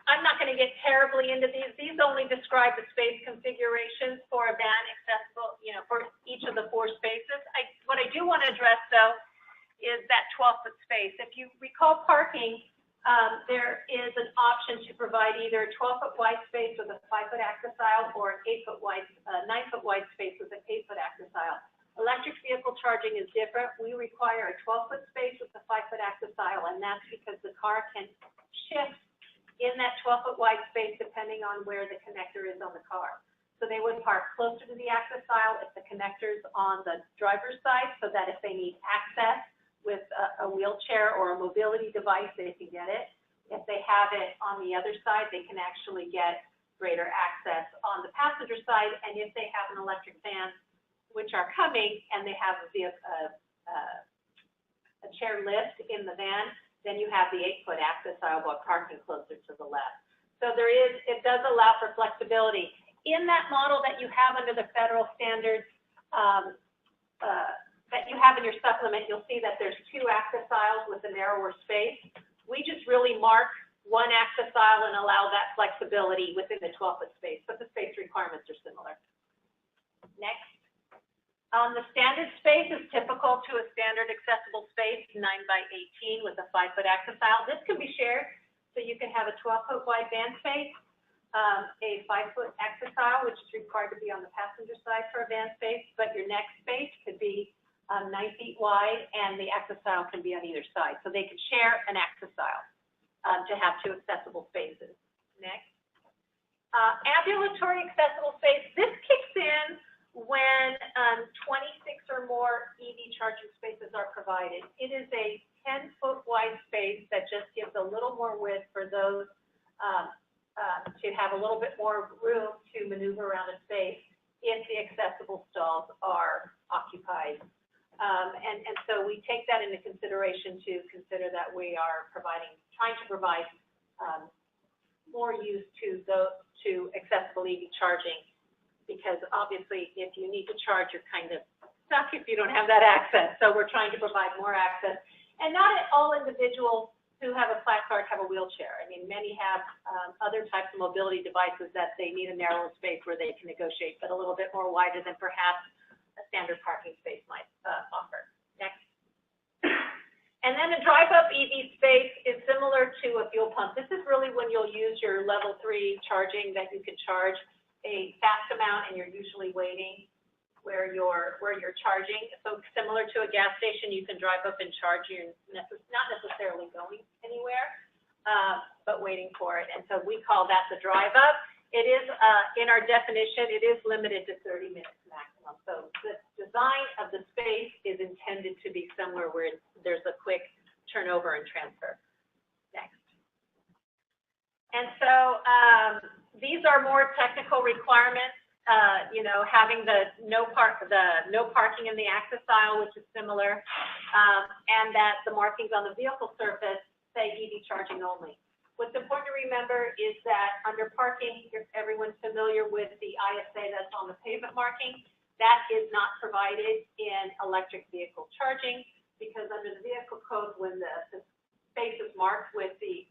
I'm not going to get terribly into these. These only describe the space configurations for a van accessible, for each of the 4 spaces. What I do want to address, though, is that 12-foot space. If you recall parking, there is an option to provide either a 12-foot wide space with a 5-foot access aisle or an 8-foot wide, 9-foot wide space with an 8-foot access aisle. Electric vehicle charging is different. We require a 12-foot space with a 5-foot access aisle, and that's because the car can shift in that 12-foot wide space depending on where the connector is on the car. So they would park closer to the access aisle if the connector's on the driver's side, so that if they need access with a wheelchair or a mobility device, they can get it. If they have it on the other side, they can actually get greater access on the passenger side. And if they have an electric van, which are coming, and they have a chair lift in the van, then you have the 8-foot access aisle while parking closer to the left. So it does allow for flexibility. In that model that you have under the federal standards that you have in your supplement, you'll see that there's 2 access aisles with a narrower space. We just really mark one access aisle and allow that flexibility within the 12-foot space, but the space requirements are similar. Next. The standard space is typical to a standard accessible space, 9 by 18 with a 5-foot access aisle. This can be shared, so you can have a 12-foot wide van space, a 5-foot access aisle, which is required to be on the passenger side for a van space, but your next space could be 9 feet wide, and the access aisle can be on either side. So they can share an access aisle to have 2 accessible spaces. Next. Ambulatory accessible space. This kicks in when 26 or more EV charging spaces are provided. It is a 10-foot wide space that just gives a little more width for those to have a little bit more room to maneuver around a space if the accessible stalls are occupied. And so we take that into consideration to consider that we are trying to provide more use to accessible EV charging, because obviously if you need to charge, you're kind of stuck if you don't have that access. So we're trying to provide more access. And not all individuals who have a flat card have a wheelchair. I mean, many have other types of mobility devices that they need a narrower space where they can negotiate, but a little bit more wider than perhaps a standard parking space might offer. Next. And then a drive-up EV space is similar to a fuel pump. This is really when you'll use your level 3 charging, that you can charge a fast amount and you're usually waiting where you're charging. So similar to a gas station, you can drive up and charge. You're not necessarily going anywhere, but waiting for it. And so we call that the drive up. It is, in our definition, it is limited to 30 minutes maximum. So the design of the space is intended to be similar, where there's a quick turnover and transfer. Next. And so these are more technical requirements. Having the no parking in the access aisle, which is similar, and that the markings on the vehicle surface say EV charging only. What's important to remember is that under parking, everyone's familiar with the ISA that's on the pavement marking. That is not provided in electric vehicle charging, because under the vehicle code, when the space is marked with the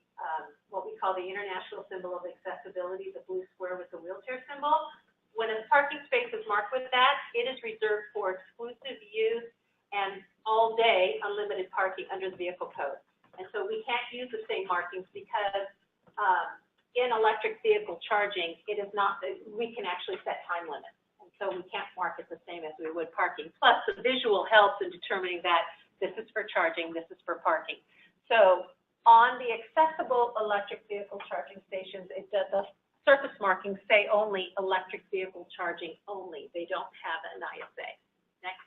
what we call the international symbol of accessibility, the blue square with the wheelchair symbol, when a parking space is marked with that, it is reserved for exclusive use and all day unlimited parking under the vehicle code. And so we can't use the same markings, because in electric vehicle charging, it is not, we can actually set time limits. And so we can't mark it the same as we would parking. Plus the visual helps in determining that this is for charging, this is for parking. So on the accessible electric vehicle charging stations, it does the surface markings say only electric vehicle charging only. They don't have an ISA. Next.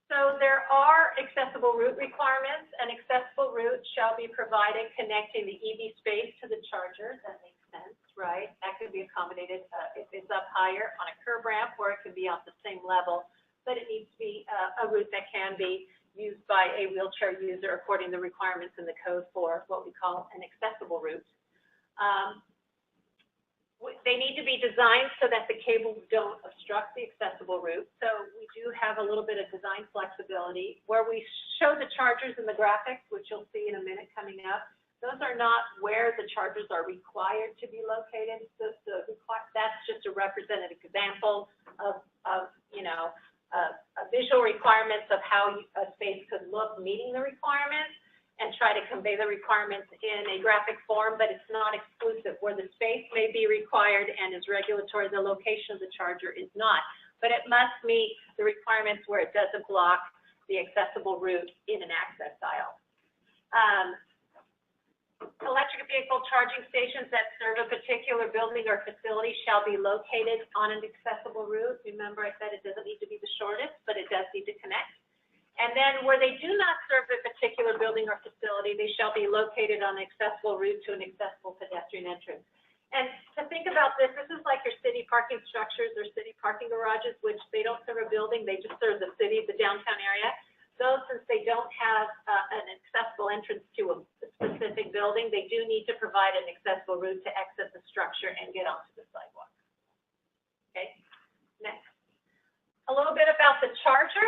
So there are accessible route requirements. An accessible route shall be provided connecting the EV space to the charger. That makes sense, right? That could be accommodated if it's up higher on a curb ramp, or it could be on the same level, but it needs to be a route that can be used by a wheelchair user according to the requirements in the code for what we call an accessible route. They need to be designed so that the cables don't obstruct the accessible route. So we do have a little bit of design flexibility where we show the chargers in the graphics, which you'll see in a minute coming up. Those are not where the chargers are required to be located. So that's just a representative example of visual requirements of how a space could look meeting the requirements, and try to convey the requirements in a graphic form, but it's not exclusive. Where the space may be required and is regulatory, the location of the charger is not. But it must meet the requirements where it doesn't block the accessible route in an access aisle. Electric vehicle charging stations that serve a particular building or facility shall be located on an accessible route. Remember, I said it doesn't need to be the shortest, but it does need to connect. And then where they do not serve a particular building or facility, they shall be located on an accessible route to an accessible pedestrian entrance. And to think about this, this is like your city parking structures or city parking garages, which they don't serve a building, they just serve the city, the downtown area. Those, since they don't have an accessible entrance to a specific building, they do need to provide an accessible route to exit the structure and get onto the sidewalk. Okay, next. A little bit about the charger.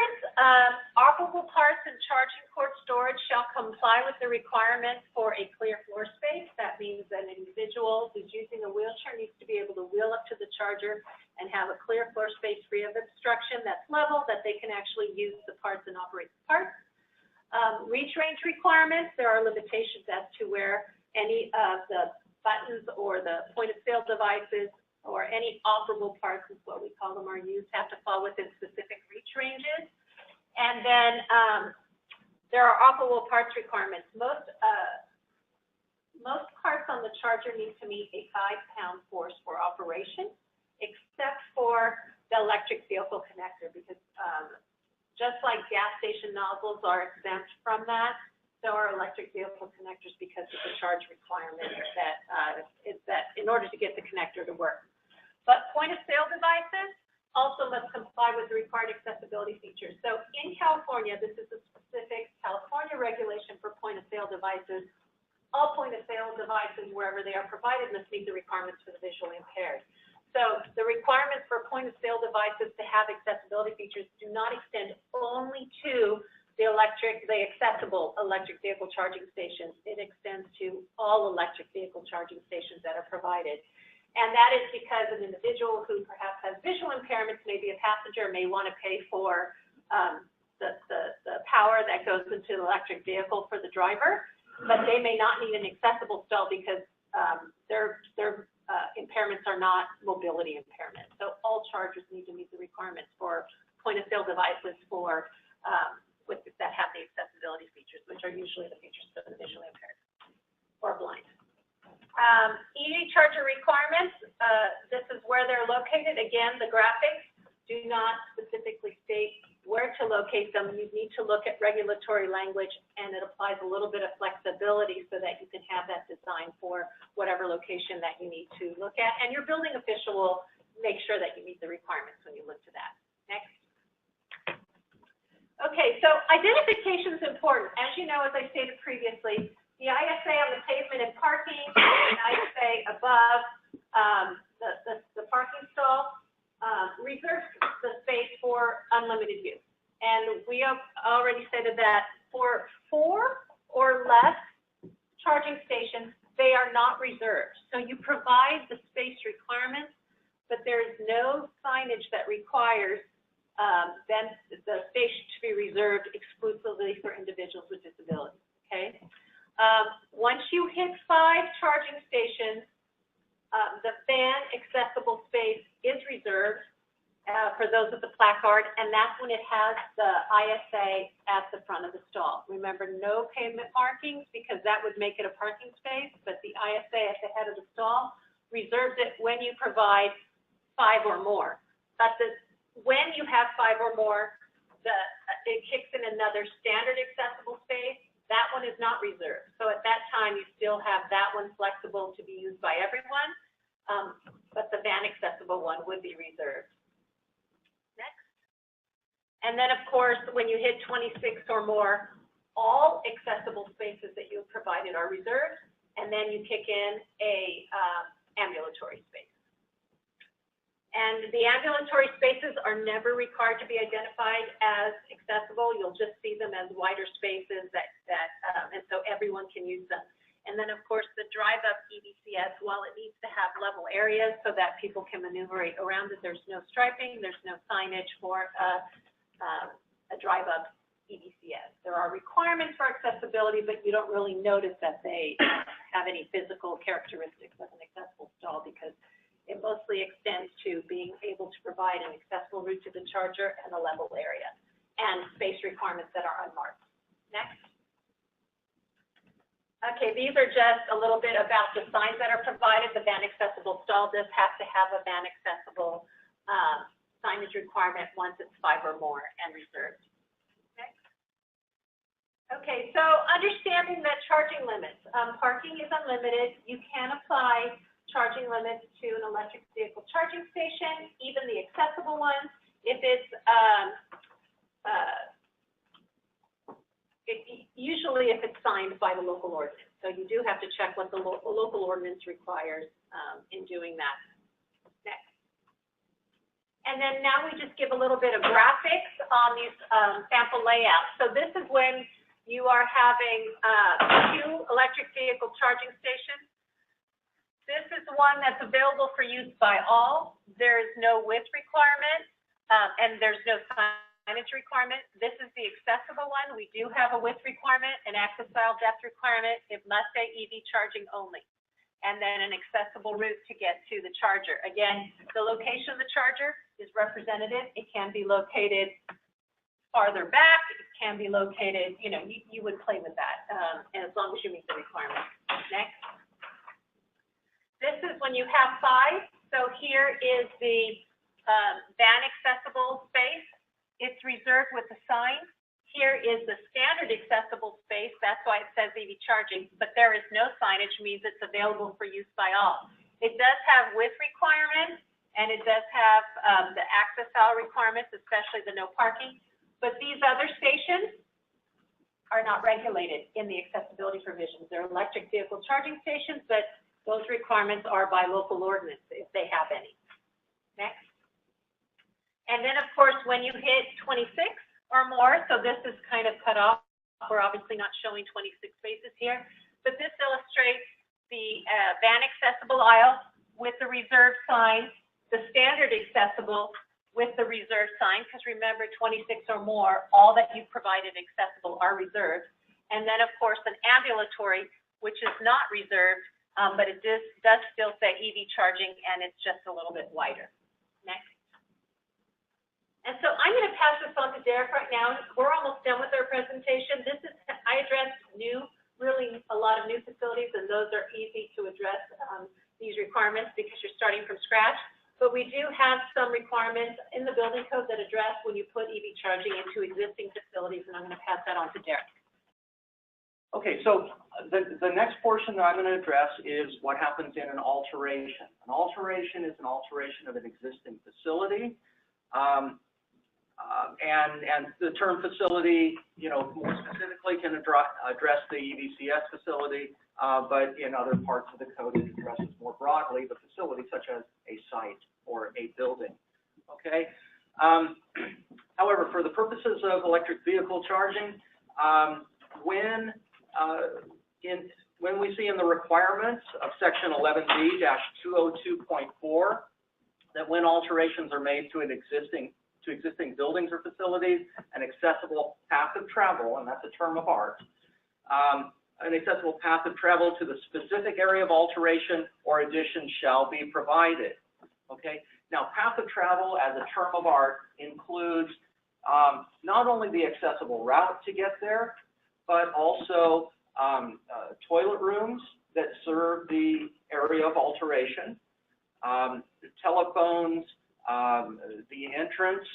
Operable parts and charging port storage shall comply with the requirements for a clear floor space. That means that an individual who's using a wheelchair needs to be able to wheel up to the charger and have a clear floor space free of obstruction that's level, that they can actually use the parts and operate the parts. Reach range requirements, there are limitations as to where any of the buttons or the point of sale devices or any operable parts, is what we call them, are used, have to fall within specific reach ranges. And then there are operable parts requirements. Most parts on the charger need to meet a 5-pound force for operation, except for the electric vehicle connector, because just like gas station nozzles are exempt from that, so are electric vehicle connectors, because of the charge requirement that in order to get the connector to work. But point of sale devices also must comply with the required accessibility features. So in California, this is a specific California regulation for point of sale devices. All point of sale devices, wherever they are provided, must meet the requirements for the visually impaired. So the requirements for point of sale devices to have accessibility features do not extend only to the accessible electric vehicle charging stations. It extends to all electric vehicle charging stations that are provided. And that is because an individual who perhaps has visual impairments, maybe a passenger, may want to pay for the power that goes into the electric vehicle for the driver, but they may not need an accessible stall because their impairments are not mobility impairments. So all chargers need to meet the requirements for point-of-sale devices for that have the accessibility features, which are usually the features for the visually impaired or blind. EV charger requirements, this is where they're located. Again, the graphics do not specifically state where to locate them. You need to look at regulatory language, and it applies a little bit of flexibility so that you can have that design for whatever location that you need to look at. And your building official will make sure that you meet the requirements when you look to that. Next. Okay, so identification is important. As you know, as I stated previously, the ISA on the pavement and parking, and ISA above the parking stall reserves the space for unlimited use. And we have already stated that for 4 or less charging stations, they are not reserved. So you provide the space requirements, but there is no signage that requires then the station to be reserved exclusively for individuals with disabilities. Okay. Once you hit 5 charging stations, the van accessible space is reserved for those with the placard, and that's when it has the ISA at the front of the stall. Remember, no pavement markings, because that would make it a parking space, but the ISA at the head of the stall reserves it when you provide 5 or more. But when you have 5 or more, it kicks in another standard accessible space. That one is not reserved. So at that time, you still have that one flexible to be used by everyone, but the van accessible one would be reserved. Next. And then, of course, when you hit 26 or more, all accessible spaces that you have provided are reserved, and then you kick in a ambulatory space. And the ambulatory spaces are never required to be identified as accessible. You'll just see them as wider spaces and so everyone can use them. And then, of course, the drive-up EVCS, while it needs to have level areas so that people can maneuver around it, there's no striping, there's no signage for a drive-up EVCS. There are requirements for accessibility, but you don't really notice that they have any physical characteristics of an accessible stall, because it mostly extends to being able to provide an accessible route to the charger and a level area, and space requirements that are unmarked. Next. Okay, these are just a little bit about the signs that are provided. The van accessible stall does have to have a van accessible signage requirement once it's 5 or more and reserved. Next. Okay, so understanding that charging limits. Parking is unlimited. You can apply charging limits to an electric vehicle charging station, even the accessible ones, if it's usually if it's signed by the local ordinance. So you do have to check what the local ordinance requires in doing that. Next. And then now we just give a little bit of graphics on these sample layouts. So this is when you are having 2 electric vehicle charging stations. This is one that's available for use by all. There is no width requirement, and there's no signage requirement. This is the accessible one. We do have a width requirement, an access style depth requirement. It must say EV charging only, and then an accessible route to get to the charger. Again, the location of the charger is representative. It can be located farther back. It can be located, you know, you would play with that, and as long as you meet the requirements. Next. This is when you have 5. So here is the van accessible space. It's reserved with the sign. Here is the standard accessible space. That's why it says EV charging, but there is no signage, means it's available for use by all. It does have width requirements, and it does have the access style requirements, especially the no parking. But these other stations are not regulated in the accessibility provisions. They're electric vehicle charging stations, but those requirements are by local ordinance, if they have any. Next. And then, of course, when you hit 26 or more, so this is kind of cut off. We're obviously not showing 26 spaces here, but this illustrates the van accessible aisle with the reserved sign, the standard accessible with the reserved sign, because remember, 26 or more, all that you've provided accessible are reserved. And then, of course, an ambulatory, which is not reserved, but it does still say EV charging, and it's just a little bit wider. Next. And so I'm going to pass this on to Derek right now. We're almost done with our presentation. I addressed really a lot of new facilities, and those are easy to address these requirements because you're starting from scratch. But we do have some requirements in the building code that address when you put EV charging into existing facilities, and I'm going to pass that on to Derek. Okay, so the next portion that I'm going to address is what happens in an alteration. An alteration is an alteration of an existing facility. And the term facility, you know, more specifically can address the EVCS facility, but in other parts of the code it addresses more broadly the facility, such as a site or a building. Okay. However, for the purposes of electric vehicle charging, when we see in the requirements of Section 11B-202.4 that when alterations are made to existing buildings or facilities, an accessible path of travel, and that's a term of art, an accessible path of travel to the specific area of alteration or addition shall be provided. Okay. Now, path of travel as a term of art includes not only the accessible route to get there, but also toilet rooms that serve the area of alteration, telephones, the entrance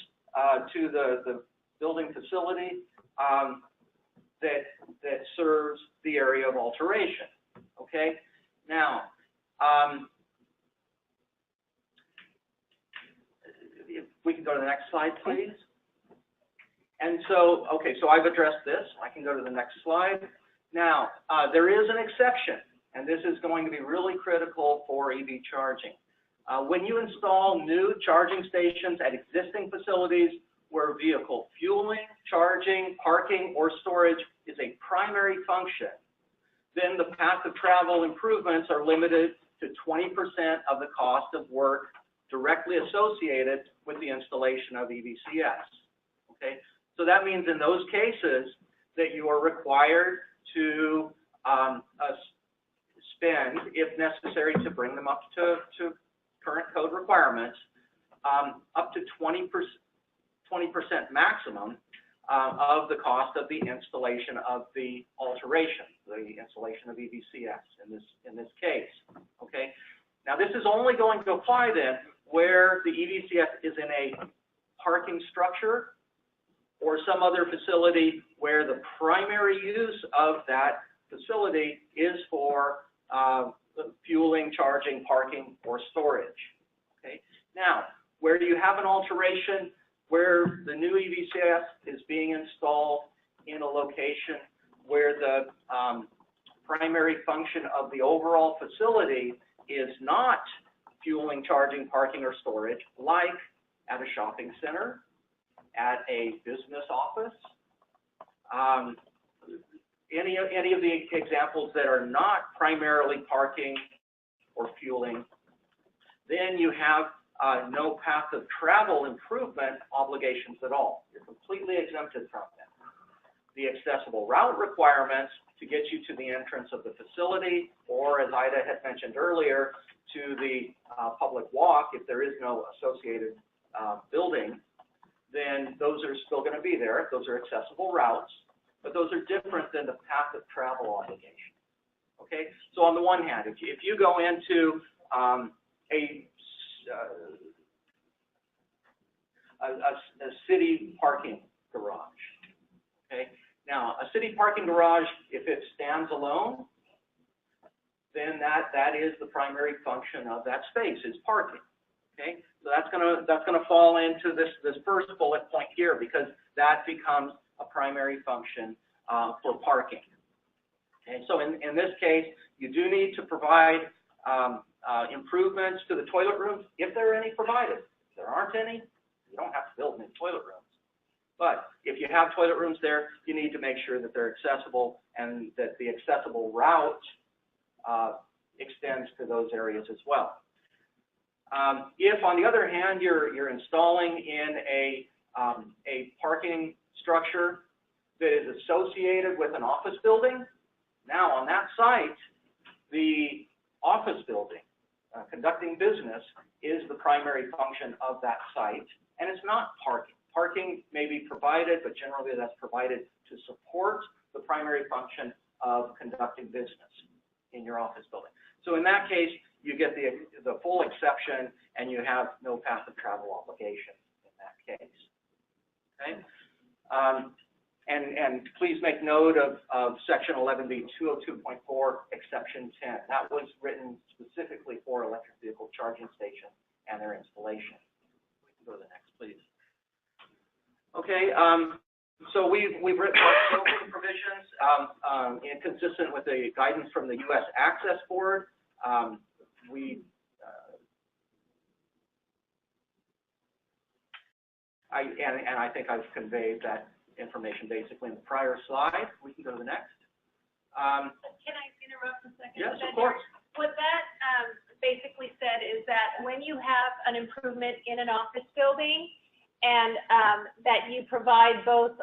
to the building facility that serves the area of alteration. Okay. Now, if we can go to the next slide, please. And so, okay, so I've addressed this. I can go to the next slide. Now, there is an exception, and this is going to be really critical for EV charging. When you install new charging stations at existing facilities where vehicle fueling, charging, parking, or storage is a primary function, then the path of travel improvements are limited to 20% of the cost of work directly associated with the installation of EVCS. Okay, so that means in those cases that you are required to spend, if necessary, to bring them up to current code requirements, up to 20% maximum of the cost of the installation of the alteration, the installation of EVCS in this case. Okay. Now this is only going to apply then where the EVCS is in a parking structure or some other facility where the primary use of that facility is for fueling, charging, parking, or storage. Okay. Now, where do you have an alteration where the new EVCS is being installed in a location where the primary function of the overall facility is not fueling, charging, parking, or storage, like at a shopping center, at a business office. Any of the examples that are not primarily parking or fueling, then you have no path of travel improvement obligations at all. You're completely exempted from them. The accessible route requirements to get you to the entrance of the facility, or as Ida had mentioned earlier, to the public walk, if there is no associated building, then those are still going to be there. Those are accessible routes, but those are different than the path of travel obligation. Okay, so on the one hand, if you go into a city parking garage, okay, now a city parking garage, if it stands alone, then that is the primary function of that space, is parking. Okay, so that's gonna fall into this first bullet point here, because that becomes a primary function for parking. Okay, so in this case, you do need to provide improvements to the toilet rooms if there are any provided. If there aren't any, you don't have to build new toilet rooms. But if you have toilet rooms there, you need to make sure that they're accessible and that the accessible route extends to those areas as well. If, on the other hand, you're installing in a parking structure that is associated with an office building, now on that site, the office building conducting business is the primary function of that site, and it's not parking. Parking may be provided, but generally that's provided to support the primary function of conducting business in your office building. So in that case, you get the full exception, and you have no path of travel obligation in that case. Okay, and please make note of Section 11B 202.4, Exception 10. That was written specifically for electric vehicle charging stations and their installation. We can go to the next, please. Okay, so we've written our building provisions inconsistent with the guidance from the U.S. Access Board. I think I've conveyed that information basically in the prior slide. We can go to the next. Can I interrupt a second? Yes, of course. What that basically said is that when you have an improvement in an office building, and that you provide both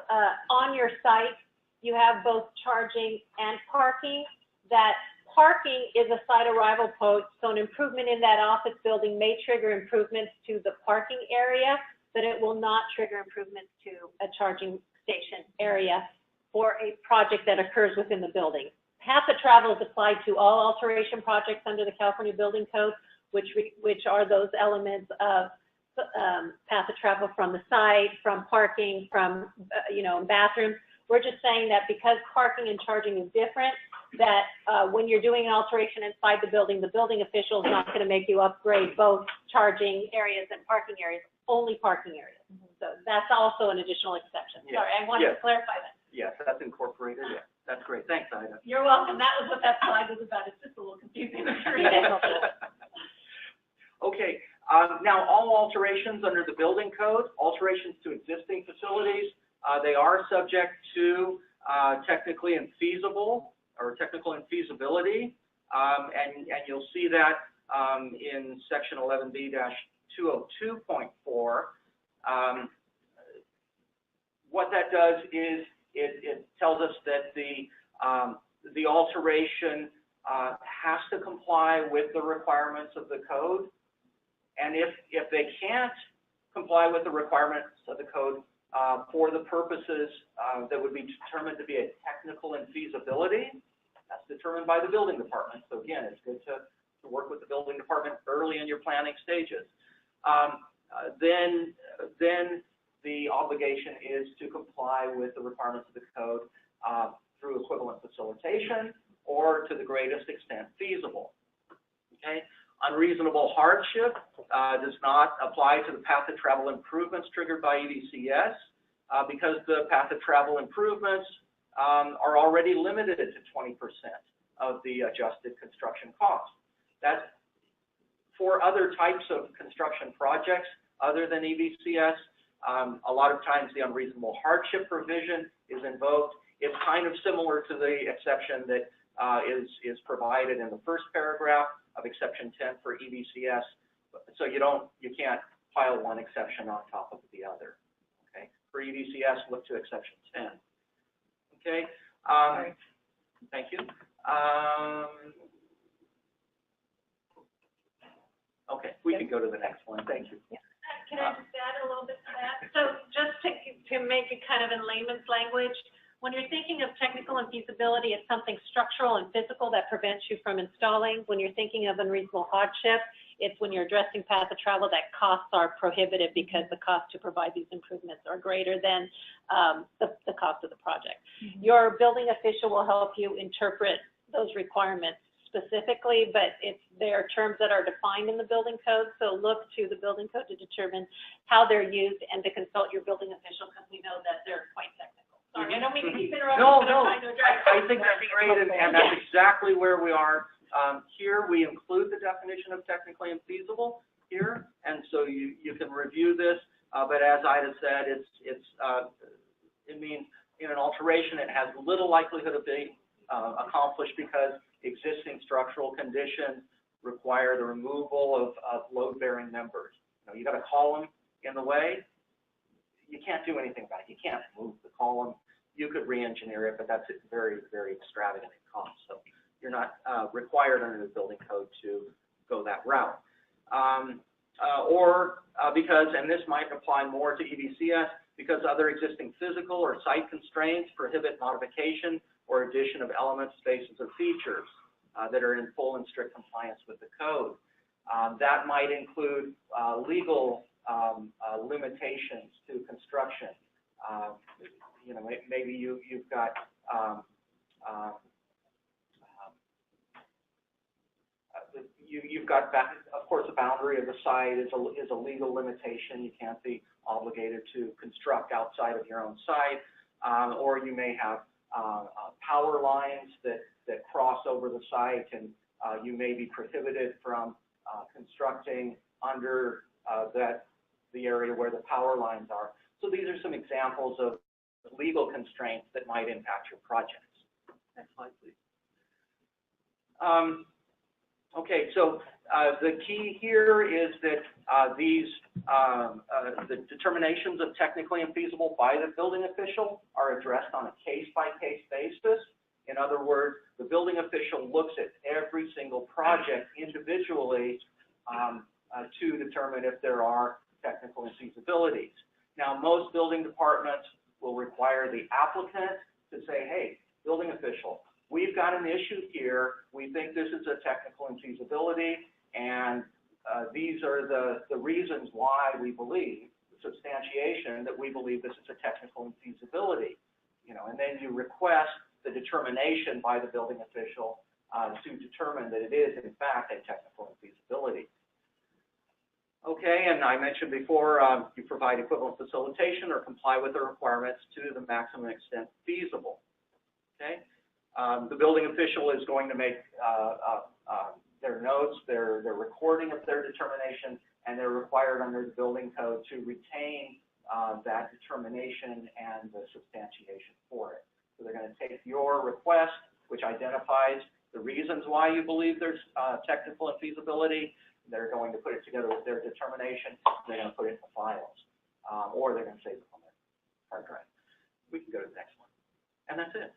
on your site, you have both charging and parking, that parking is a site arrival post, so an improvement in that office building may trigger improvements to the parking area, but it will not trigger improvements to a charging station area for a project that occurs within the building. Path of travel is applied to all alteration projects under the California Building Code, which are those elements of path of travel from the site, from parking, from bathrooms. We're just saying that because parking and charging is different, that when you're doing an alteration inside the building official is not going to make you upgrade both charging areas and parking areas, only parking areas. So that's also an additional exception. Yes. Sorry, I wanted to clarify that. Yes, that's incorporated. Yeah, that's great. Thanks, Ida. You're welcome. That was what that slide was about. It's just a little confusing. Okay. Now, all alterations under the building code, alterations to existing facilities, they are subject to technical infeasibility, and you'll see that in Section 11B-202.4. What that does is it tells us that the alteration has to comply with the requirements of the code. And if they can't comply with the requirements of the code for the purposes that would be determined to be a technical infeasibility, that's determined by the building department. So again, it's good to work with the building department early in your planning stages. Then the obligation is to comply with the requirements of the code through equivalent facilitation or to the greatest extent feasible. Okay. Unreasonable hardship does not apply to the path of travel improvements triggered by EVCS because the path of travel improvements are already limited to 20% of the adjusted construction cost. That's for other types of construction projects. other than EVCS. A lot of times the unreasonable hardship provision is invoked. It's kind of similar to the exception that is provided in the first paragraph of exception 10 for EVCS. So you can't pile one exception on top of the other. Okay. For EVCS, look to exception 10. Okay. Thank you. Okay, we can go to the next one. Thank you. Can I just add a little bit to that? So just to make it kind of in layman's language, when you're thinking of technical and feasibility, it's something structural and physical that prevents you from installing. When you're thinking of unreasonable hardship, it's when you're addressing path of travel that costs are prohibitive because the cost to provide these improvements are greater than the cost of the project. Your building official will help you interpret those requirements specifically, but there are terms that are defined in the building code, so look to the building code to determine how they're used and to consult your building official because we know that they're quite technical. Sorry, I don't mean to keep interrupting, but I'm trying to address I think that's great, and that's exactly where we are. Here we include the definition of technically infeasible here, and so you can review this, but as Ida said, it means in an alteration it has little likelihood of being accomplished because existing structural conditions require the removal of load-bearing members. You got a column in the way, you can't do anything about it. You can't move the column. You could re-engineer it, but that's very, very extravagant in cost. So you're not required under the building code to go that route. Because, and this might apply more to EVCS, because other existing physical or site constraints prohibit modification or addition of elements, spaces, or features that are in full and strict compliance with the code. That might include legal limitations to construction. Maybe you've got of course, the boundary of the site is a legal limitation. You can't be obligated to construct outside of your own site, or you may have power lines that cross over the site, and you may be prohibited from constructing under the area where the power lines are. So these are some examples of legal constraints that might impact your projects. Next slide, please. Okay, so the key here is that the determinations of technically infeasible by the building official are addressed on a case-by-case basis. In other words, the building official looks at every single project individually to determine if there are technical infeasibilities. Now, most building departments will require the applicant to say, hey, building official, we've got an issue here. We think this is a technical infeasibility, and these are the reasons why we believe, the substantiation that we believe this is a technical infeasibility. And then you request the determination by the building official to determine that it is, in fact, a technical infeasibility. Okay, and I mentioned before, you provide equivalent facilitation or comply with the requirements to the maximum extent feasible. Okay, the building official is going to make their notes, their recording of their determination, and they're required under the building code to retain that determination and the substantiation for it. So they're going to take your request, which identifies the reasons why you believe there's technical infeasibility. They're going to put it together with their determination. They're going to put it in the files, or they're going to save it on their hard drive. We can go to the next one, and that's it.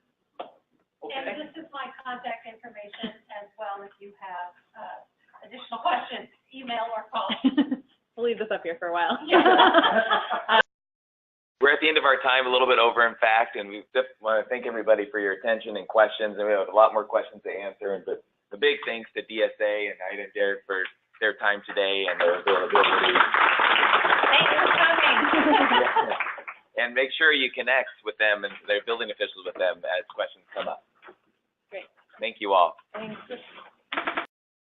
Okay. And this is my contact information as well. If you have additional questions, email or call. We'll leave this up here for a while. We're at the end of our time, a little bit over, in fact, and we just want to thank everybody for your attention and questions. And we have a lot more questions to answer. But the big thanks to DSA and Ida and Derek for their time today and their availability. Thanks for coming. And make sure you connect with them and their building officials with them as questions come up. Great. Thank you all. Thanks.